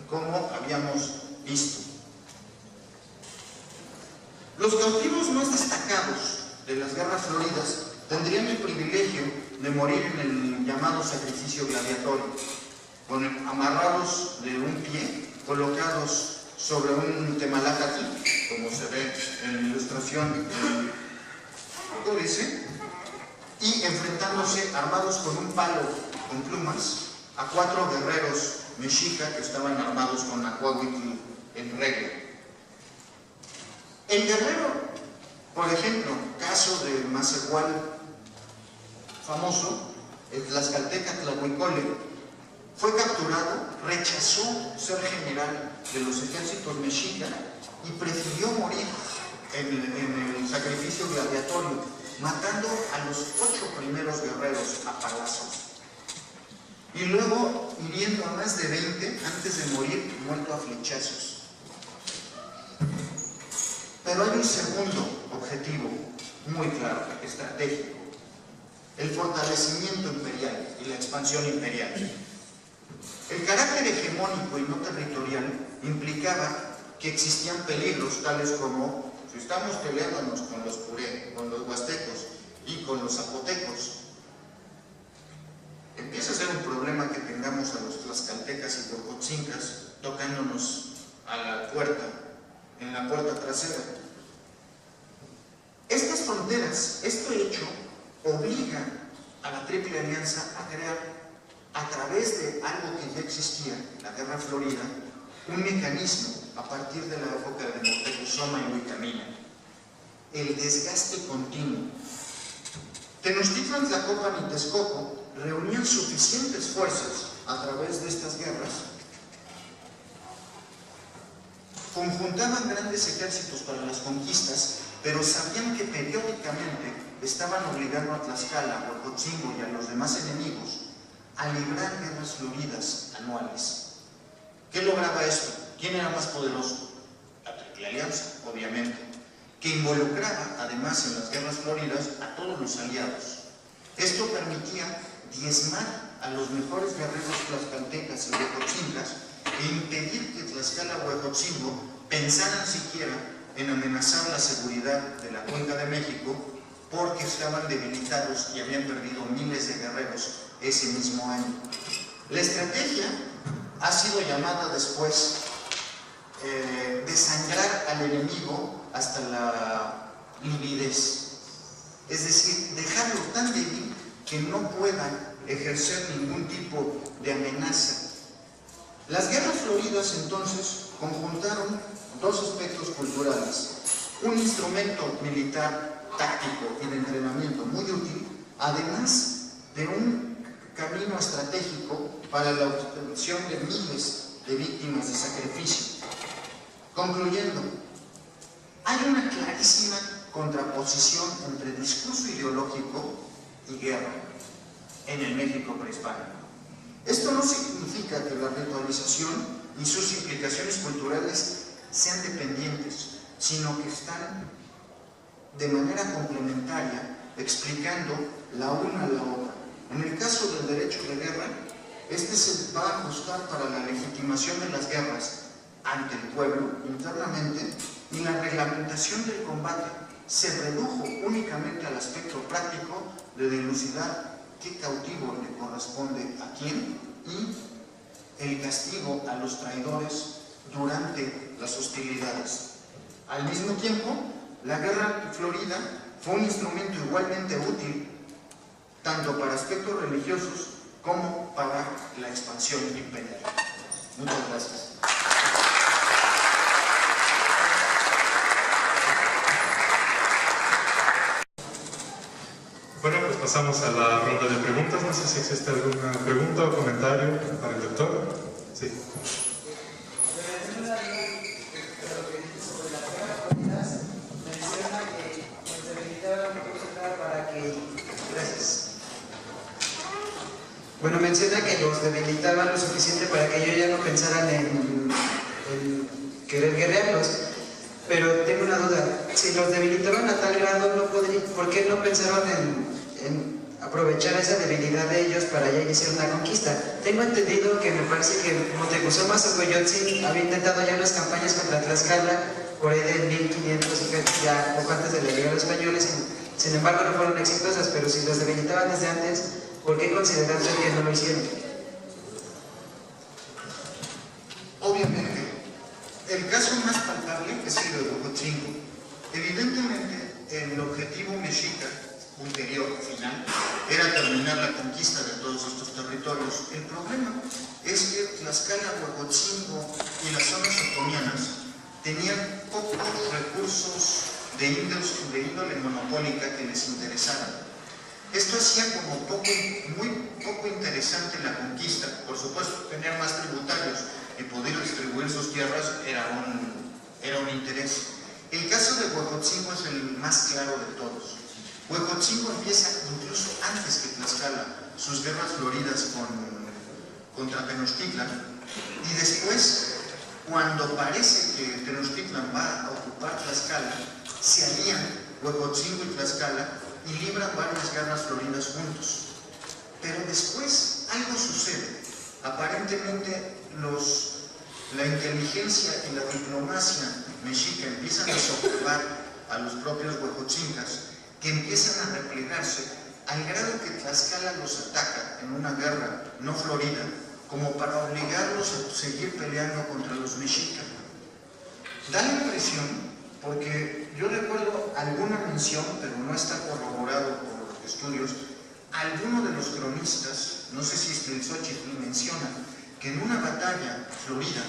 como habíamos visto. Los cautivos más destacados de las guerras floridas tendrían el privilegio de morir en el llamado sacrificio gladiatorio, amarrados de un pie, colocados sobre un temalacatl, como se ve en la ilustración del códice, y enfrentándose armados con un palo con plumas a 4 guerreros mexica que estaban armados con acuahuitl en regla. El guerrero, por ejemplo, caso de Macehual famoso, el tlaxcalteca Tlahuicole, fue capturado, rechazó ser general de los ejércitos mexica y prefirió morir en el sacrificio gladiatorio, matando a los 8 primeros guerreros a palazos y luego hiriendo a más de 20 antes de morir muerto a flechazos. Pero hay un segundo objetivo muy claro, estratégico: el fortalecimiento imperial y la expansión imperial. El carácter hegemónico y no territorial implicaba que existían peligros tales como, si estamos peleándonos con los puré, con los huastecos y con los zapotecos, empieza a ser un problema que tengamos a los tlaxcaltecas y huejotzincas tocándonos a la puerta, en la puerta trasera. Estas fronteras, este hecho, obliga a la Triple Alianza a crear, a través de algo que ya existía, la Guerra Florida, un mecanismo a partir de la época de Moctezuma y Wilcamina: el desgaste continuo. Tenochtitlan, Tlacopan y Texcoco reunían suficientes fuerzas a través de estas guerras, conjuntaban grandes ejércitos para las conquistas, pero sabían que periódicamente estaban obligando a Tlaxcala, a Huejotzingo y a los demás enemigos a librar guerras floridas anuales. ¿Qué lograba esto? ¿Quién era más poderoso? La Triple Alianza, obviamente, que involucraba además en las guerras floridas a todos los aliados. Esto permitía diezmar a los mejores guerreros tlaxcaltecas y huejotzincas e impedir que Tlaxcala o Huejotzingo pensaran siquiera en amenazar la seguridad de la Cuenca de México, porque estaban debilitados y habían perdido miles de guerreros ese mismo año. La estrategia ha sido llamada después desangrar al enemigo hasta la lividez. Es decir, dejarlo tan débil que no pueda ejercer ningún tipo de amenaza. Las guerras floridas entonces conjuntaron dos aspectos culturales: un instrumento militar táctico y de entrenamiento muy útil, además de un camino estratégico para la obtención de miles de víctimas de sacrificio. Concluyendo, hay una clarísima contraposición entre discurso ideológico y guerra en el México prehispánico. Esto no significa que la ritualización y sus implicaciones culturales sean dependientes, sino que están de manera complementaria, explicando la una a la otra. En el caso del derecho de guerra, este se va a ajustar para la legitimación de las guerras ante el pueblo internamente, y la reglamentación del combate se redujo únicamente al aspecto práctico de dilucidar qué cautivo le corresponde a quién y el castigo a los traidores durante las hostilidades. Al mismo tiempo, la guerra florida fue un instrumento igualmente útil tanto para aspectos religiosos como para la expansión imperial. Muchas gracias. Bueno, pues pasamos a la ronda de preguntas. No sé si existe alguna pregunta o comentario para el doctor. Sí. Bueno, menciona que los debilitaban lo suficiente para que ellos ya no pensaran en querer guerrearlos. Pero tengo una duda, si los debilitaban a tal grado, ¿por qué no pensaron en aprovechar esa debilidad de ellos para ya iniciar una conquista? Tengo entendido que me parece que Moctezuma Xocoyotzin había intentado ya unas campañas contra Tlaxcala por ahí de 1500, ya poco antes de la llegada de los españoles, sin embargo no fueron exitosas. Pero si los debilitaban desde antes, ¿por qué consideran que no lo hicieron? Obviamente, el caso más palpable es el de Huejotzingo. Evidentemente, el objetivo mexica ulterior, final, era terminar la conquista de todos estos territorios. El problema es que Tlaxcala, Huejotzingo y las zonas otomianas tenían pocos recursos de índole monopólica que les interesaran. Esto hacía como muy poco interesante la conquista. Por supuesto, tener más tributarios y poder distribuir sus tierras era un interés. El caso de Huejotzingo es el más claro de todos. Huejotzingo empieza incluso antes que Tlaxcala sus guerras floridas contra Tenochtitlan, y después, cuando parece que Tenochtitlan va a ocupar Tlaxcala, se alían Huejotzingo y Tlaxcala y libran varias guerras floridas juntos. Pero después algo sucede. Aparentemente la inteligencia y la diplomacia mexica empiezan a desocupar a los propios huejotzincas, que empiezan a replegarse al grado que Tlaxcala los ataca en una guerra no florida, como para obligarlos a seguir peleando contra los mexicas. Da la impresión, porque yo recuerdo alguna mención, pero no está corroborado por estudios, alguno de los cronistas, no sé si Ixtlilxóchitl, menciona que en una batalla florida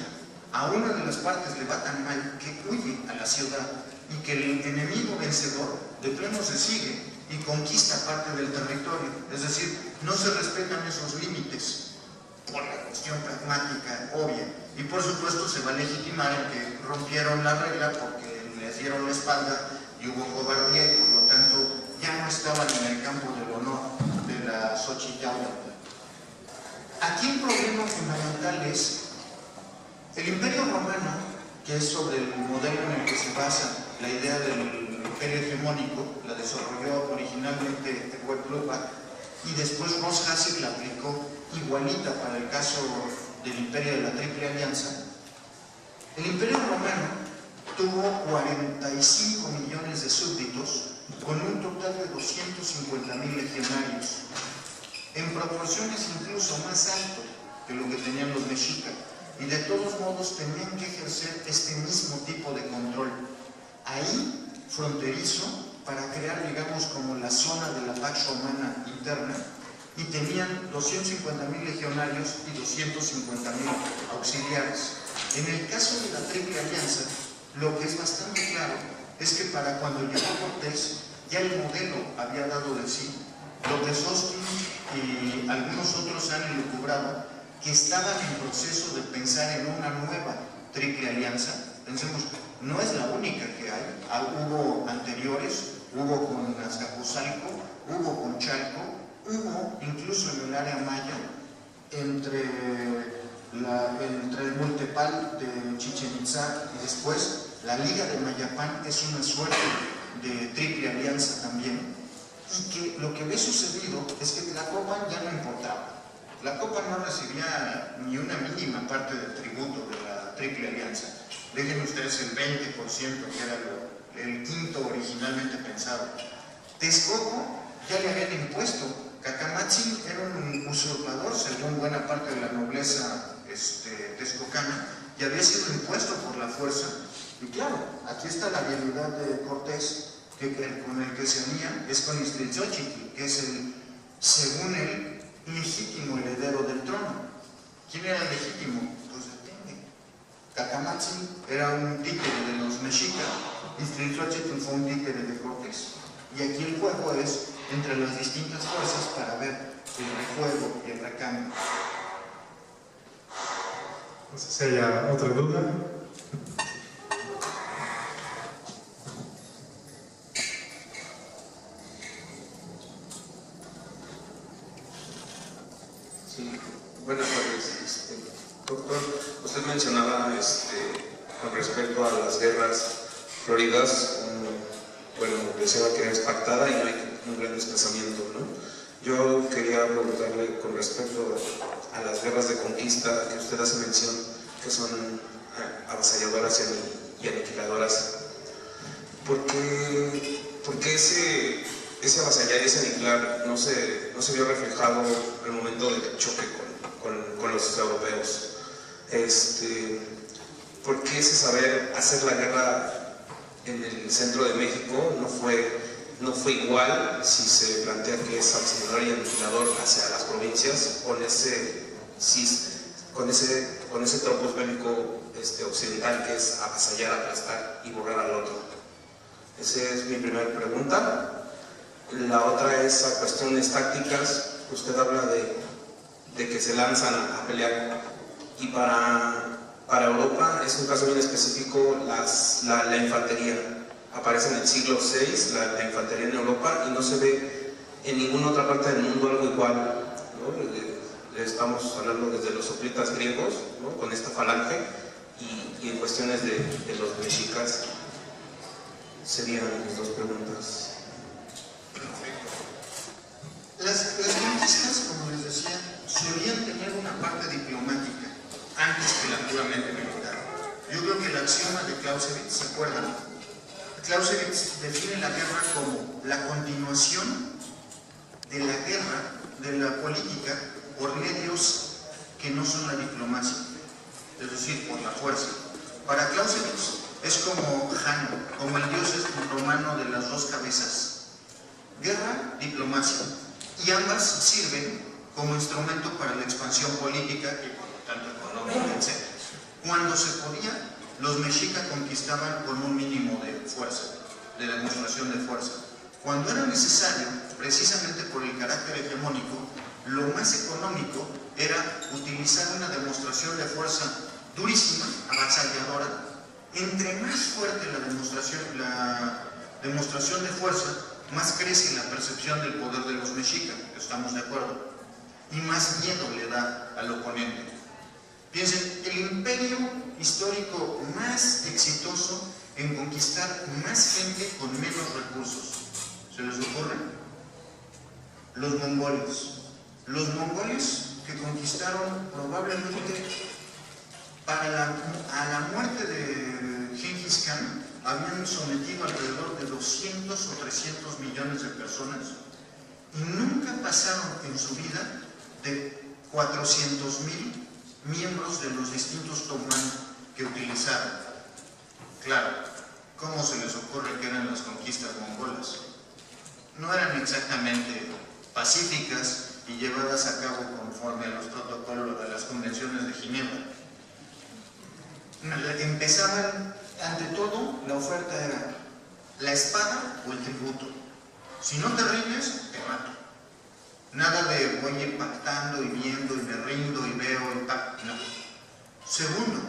a una de las partes le va tan mal que huye a la ciudad, y que el enemigo vencedor de pleno se sigue y conquista parte del territorio. Es decir, no se respetan esos límites por la cuestión pragmática obvia, y por supuesto se va a legitimar el que rompieron la regla porque les dieron la espalda y hubo cobardía, y por lo tanto ya no estaban en el campo del honor de la Xochitl. Aquí el problema fundamental es el Imperio Romano, que es sobre el modelo en el que se basa la idea del imperio hegemónico. La desarrolló originalmente Tehueltlupa y después Ross Hassig la aplicó igualita para el caso del imperio de la Triple Alianza. El Imperio Romano tuvo 45 millones de súbditos con un total de 250,000 legionarios, en proporciones incluso más alto que lo que tenían los mexicas. y de todos modos tenían que ejercer este mismo tipo de control. Ahí, fronterizo, para crear, digamos, como la zona de la Pax Romana interna, y tenían 250.000 legionarios y 250.000 auxiliares. En el caso de la Triple Alianza, lo que es bastante claro es que para cuando llegó Cortés, ya el modelo había dado de sí. López Austin y algunos otros han elucubrado que estaban en proceso de pensar en una nueva Triple Alianza. Pensemos, no es la única que hay. Hubo anteriores, hubo con Azcapotzalco, hubo con Chalco, hubo incluso en el área maya, entre el Multepal de Chichén Itzá y después la Liga de Mayapán es una suerte de Triple Alianza también, y que lo que había sucedido es que Tlacopan ya no importaba. Tlacopan no recibía ni una mínima parte del tributo de la Triple Alianza. Dejen ustedes el 20%, que era el quinto originalmente pensado. Texcoco ya le habían impuesto. Cacamatzin era un usurpador, según buena parte de la nobleza texcocana, y había sido impuesto por la fuerza. Y claro, aquí está la habilidad de Cortés, con el que se unía, es con Iztlizochitl, que es según él, legítimo heredero del trono. ¿Quién era el legítimo? Pues depende. Cacamatzin era un títere de los mexicas, Iztlizochitl fue un títere de Cortés. Y aquí el juego es entre las distintas fuerzas para ver el refuego y el recambio. No sé si haya otra duda. Sí, buenas tardes. Doctor, usted mencionaba con respecto a las guerras floridas, bueno, decía que es pactada y no hay un gran desplazamiento, ¿no? Yo quería preguntarle con respecto a las guerras de conquista que usted hace mención, que son avasalladoras y aniquiladoras. ¿Por qué ese avasallar y ese aniquilar no se vio reflejado al momento del choque con los europeos? ¿Por qué ese saber hacer la guerra en el centro de México no fue igual si se plantea que es avasallador y aniquilador hacia las provincias con ese tropos bélico occidental que es avasallar, aplastar y borrar al otro? Esa es mi primera pregunta. La otra es a cuestiones tácticas. Usted habla de que se lanzan a pelear, y para Europa es un caso bien específico. La infantería aparece en el siglo VI, la infantería en Europa, y no se ve en ninguna otra parte del mundo algo igual, ¿no? Estamos hablando desde los hoplitas griegos, ¿no? Con esta falange, y en cuestiones de los mexicas. Serían mis dos preguntas. Perfecto. Las conquistas, como les decía, solían tener una parte diplomática antes que la puramente militar. Yo creo que el axioma de Clausewitz, ¿se acuerdan? Clausewitz define la guerra como la continuación de la guerra, de la política, por medios que no son la diplomacia, es decir, por la fuerza. Para Clausewitz es como Jano, como el dios romano de las dos cabezas. Guerra, diplomacia. Y ambas sirven como instrumento para la expansión política y por lo tanto económica, etc. Cuando se podía, los mexicas conquistaban con un mínimo de fuerza, de demostración de fuerza. Cuando era necesario, precisamente por el carácter hegemónico, lo más económico era utilizar una demostración de fuerza durísima, avasalladora. Entre más fuerte la demostración de fuerza, más crece la percepción del poder de los mexicas, estamos de acuerdo, y más miedo le da al oponente. Piensen, el imperio histórico más exitoso en conquistar más gente con menos recursos, ¿se les ocurre? Los mongoles. Los mongoles que conquistaron probablemente a la muerte de Genghis Khan, habían sometido alrededor de 200 o 300 millones de personas y nunca pasaron en su vida de 400.000 miembros de los distintos Tomán que utilizaron. Claro, ¿cómo se les ocurre que eran las conquistas mongolas? No eran exactamente pacíficas y llevadas a cabo conforme a los protocolos de las convenciones de Ginebra. Empezaban, ante todo, la oferta era la espada o el tributo. Si no te rindes, te mato. Nada de voy impactando y viendo y me rindo y veo y no. Segundo,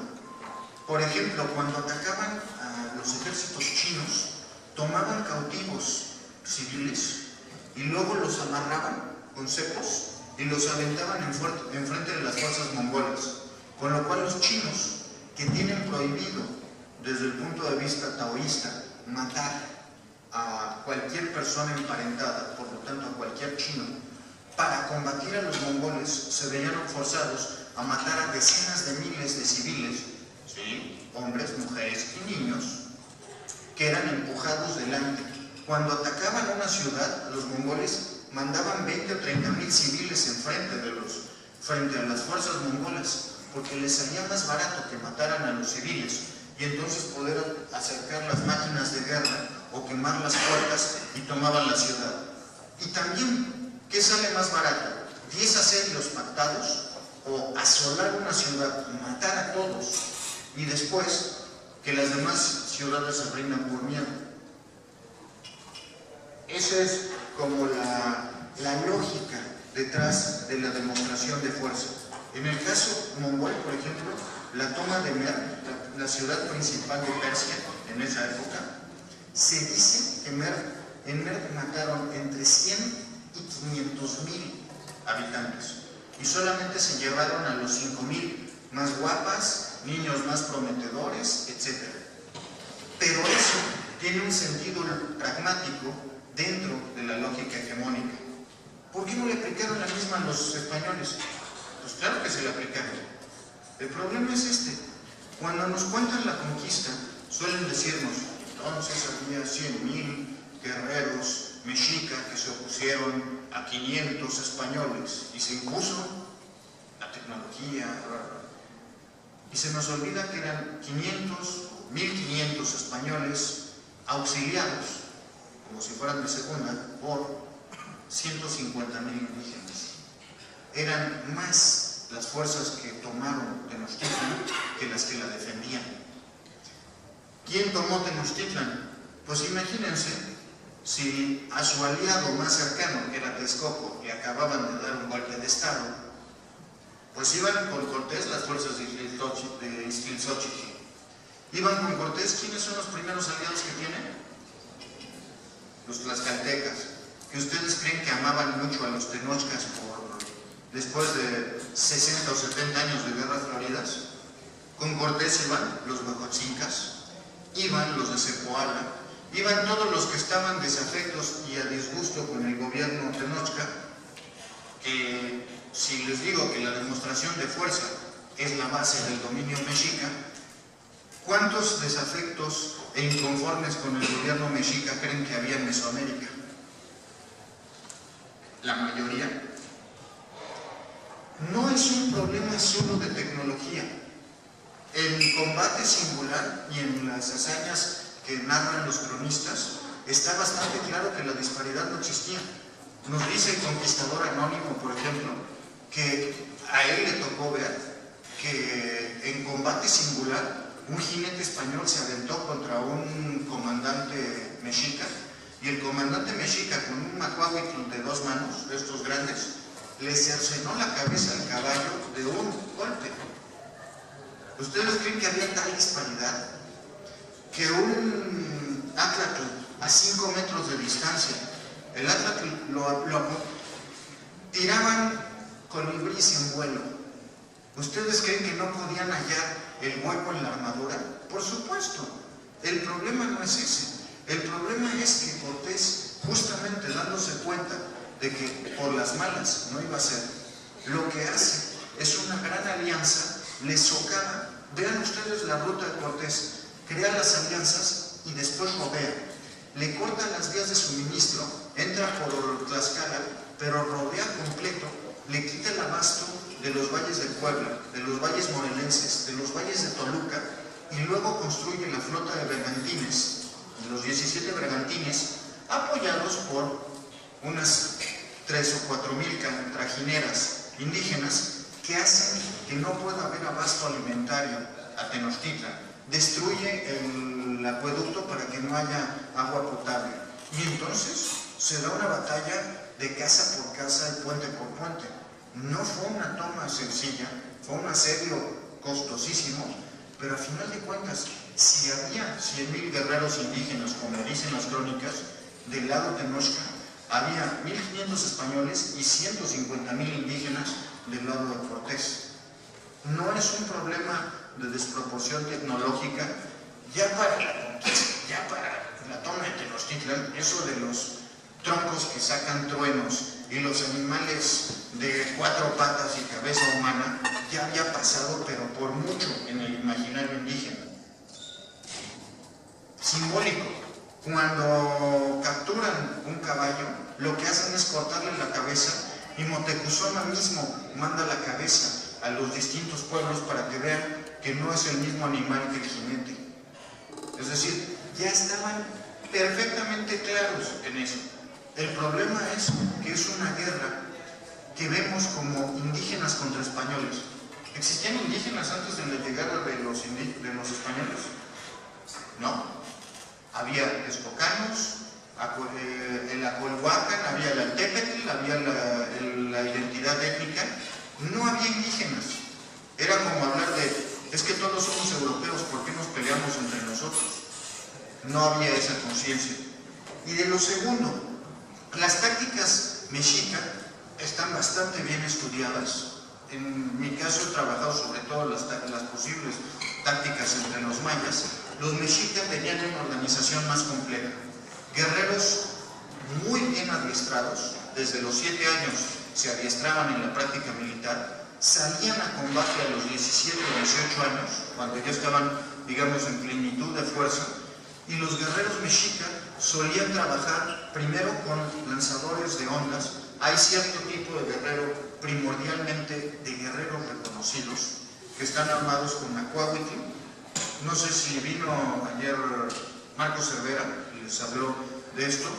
por ejemplo, cuando atacaban a los ejércitos chinos, tomaban cautivos civiles y luego los amarraban con cepos y los aventaban enfrente de las fuerzas mongolas, con lo cual los chinos, que tienen prohibido desde el punto de vista taoísta matar a cualquier persona emparentada, por lo tanto a cualquier chino, para combatir a los mongoles se veían forzados a matar a decenas de miles de civiles, ¿sí? Hombres, mujeres y niños, que eran empujados delante. Cuando atacaban una ciudad, los mongoles mandaban 20 o 30 mil civiles frente a las fuerzas mongolas, porque les salía más barato que mataran a los civiles y entonces poder acercar las máquinas de guerra o quemar las puertas y tomaban la ciudad. Y también, ¿qué sale más barato? 10 asedios pactados o asolar una ciudad, matar a todos y después que las demás ciudades se rindan por miedo. Esa es como la lógica detrás de la demostración de fuerza. En el caso mongol, por ejemplo, la toma de Merv, la ciudad principal de Persia en esa época, se dice que en Merv mataron entre 100 y 500 mil habitantes y solamente se llevaron a los 5,000 más guapas, niños más prometedores, etc. Pero eso tiene un sentido pragmático dentro de la lógica hegemónica. ¿Por qué no le aplicaron la misma a los españoles? Pues claro que se le aplicaron. El problema es este. Cuando nos cuentan la conquista, suelen decirnos, entonces había 100,000 guerreros mexicas que se opusieron a 500 españoles y se impuso la tecnología. Y se nos olvida que eran 1,500 españoles auxiliados, como si fueran de segunda, por 150,000 indígenas. Eran más las fuerzas que tomaron Tenochtitlan que las que la defendían. ¿Quién tomó Tenochtitlan? Pues imagínense, si a su aliado más cercano, que era Texcoco, le acababan de dar un golpe de estado, pues iban con Cortés las fuerzas de Ixtlilxóchitl. Iban con Cortés, ¿quiénes son los primeros aliados que tienen? Los tlaxcaltecas, que ustedes creen que amaban mucho a los tenochcas después de 60 o 70 años de guerras floridas. Con Cortés iban los huejotzincas, iban los de Cepoala, iban todos los que estaban desafectos y a disgusto con el gobierno tenochca, que si les digo que la demostración de fuerza es la base del dominio mexica, ¿cuántos desafectos e inconformes con el gobierno mexica creen que había en Mesoamérica? La mayoría. No es un problema solo de tecnología. En Combate Singular y en las hazañas que narran los cronistas, está bastante claro que la disparidad no existía. Nos dice el conquistador anónimo, por ejemplo, que a él le tocó ver que en Combate Singular un jinete español se aventó contra un comandante mexica y el comandante mexica con un macuahuitl de 2 manos, de estos grandes, le cercenó la cabeza al caballo de un golpe. ¿Ustedes creen que había tal disparidad? Que un Atlatl a 5 metros de distancia, el Atlatl lo tiraban colibríes en vuelo. ¿Ustedes creen que no podían hallar el hueco en la armadura? Por supuesto. El problema no es ese. El problema es que Cortés, justamente dándose cuenta de que por las malas no iba a ser, lo que hace es una gran alianza, le socava. Vean ustedes la ruta de Cortés, crea las alianzas y después rodea. Le corta las vías de suministro, entra por Tlaxcala, pero rodea completo, le quita el abasto de los valles de Puebla, de los valles morelenses, de los valles de Toluca, y luego construye la flota de bergantines, los 17 bergantines, apoyados por unas 3 o 4 mil trajineras indígenas que hacen que no pueda haber abasto alimentario a Tenochtitlan. Destruye el acueducto para que no haya agua potable. Y entonces se da una batalla de casa por casa y puente por puente. No fue una toma sencilla, fue un asedio costosísimo, pero a final de cuentas, si había 100,000 guerreros indígenas, como dicen las crónicas, del lado de Tenochca, había 1,500 españoles y 150,000 indígenas del lado de Cortés. No es un problema de desproporción tecnológica. Ya para la conquista, ya para la toma de Tenochtitlan, eso de los troncos que sacan truenos y los animales de 4 patas y cabeza humana, ya había pasado, pero por mucho, en el imaginario indígena. Simbólico. Cuando capturan un caballo, lo que hacen es cortarle la cabeza, y Moctezuma mismo manda la cabeza a los distintos pueblos para que vean que no es el mismo animal que el jinete. Es decir, ya estaban perfectamente claros en eso. El problema es que es una guerra que vemos como indígenas contra españoles. ¿Existían indígenas antes de la llegada de los españoles? No. Había texcocanos, el Acolhuacan, había el Altepetl, había la identidad étnica. No había indígenas. Era como hablar de, es que todos somos europeos, ¿por qué nos peleamos entre nosotros? No había esa conciencia. Y de lo segundo, las tácticas mexica están bastante bien estudiadas. En mi caso he trabajado sobre todo las posibles tácticas entre los mayas. Los mexicas tenían una organización más compleja. Guerreros muy bien adiestrados, desde los 7 años se adiestraban en la práctica militar, salían a combate a los 17 o 18 años, cuando ya estaban, digamos, en plenitud de fuerza, y los guerreros mexicas solían trabajar primero con lanzadores de ondas. Hay cierto tipo de guerrero, primordialmente de guerreros reconocidos, que están armados con acuahuitl. No sé si vino ayer Marcos Cervera y les habló de esto.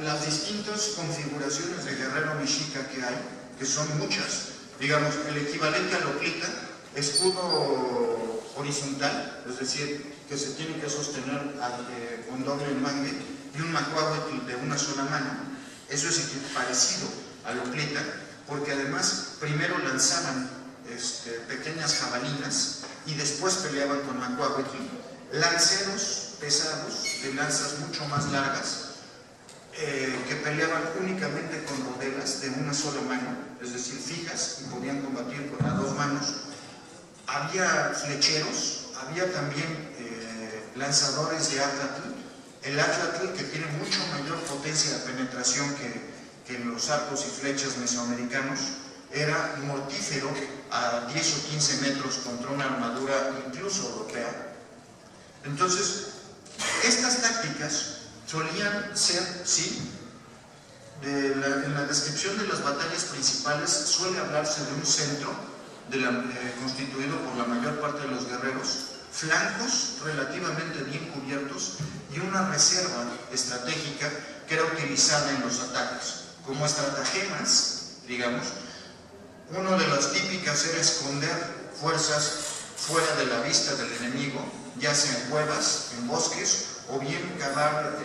Las distintas configuraciones de guerrero mexica que hay, que son muchas, digamos, el equivalente a loplita, escudo horizontal, es decir, que se tiene que sostener con doble mangue, y un macuahuitl de una sola mano. Eso es parecido a loplita, porque además primero lanzaban pequeñas jabalinas y después peleaban con macuahuitl. Lanceros pesados, de lanzas mucho más largas, que peleaban únicamente con rodelas de una sola mano, es decir, fijas, y podían combatir con las 2 manos. Había flecheros, había también lanzadores de atlatl. El atlatl, que tiene mucho mayor potencia de penetración que los arcos y flechas mesoamericanos, era mortífero a 10 o 15 metros contra una armadura incluso europea. Entonces, estas tácticas solían ser, sí, en la descripción de las batallas principales suele hablarse de un centro constituido por la mayor parte de los guerreros, flancos relativamente bien cubiertos y una reserva estratégica que era utilizada en los ataques. Como estratagemas, digamos, una de las típicas era esconder fuerzas fuera de la vista del enemigo, ya sea en cuevas, en bosques, o bien cavar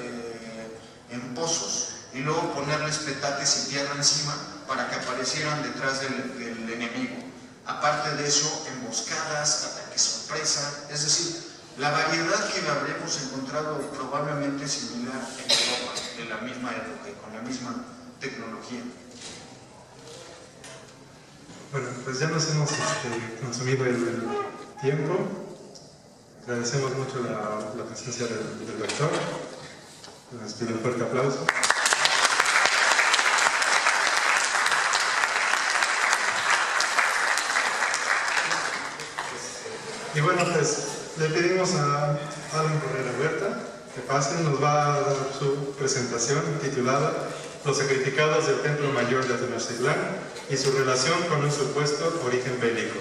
en pozos y luego ponerles petates y tierra encima para que aparecieran detrás del enemigo. Aparte de eso, emboscadas, ataques sorpresa, es decir, la variedad que habremos encontrado probablemente similar en Europa, en la misma época y con la misma tecnología. Bueno, pues ya nos hemos consumido el tiempo. Agradecemos mucho la presencia del doctor. Les pido un fuerte aplauso. Y bueno, pues le pedimos a Alan Correa Huerta que pase, nos va a dar su presentación titulada los sacrificados del Templo Mayor de Tenochtitlán y su relación con un supuesto origen bélico.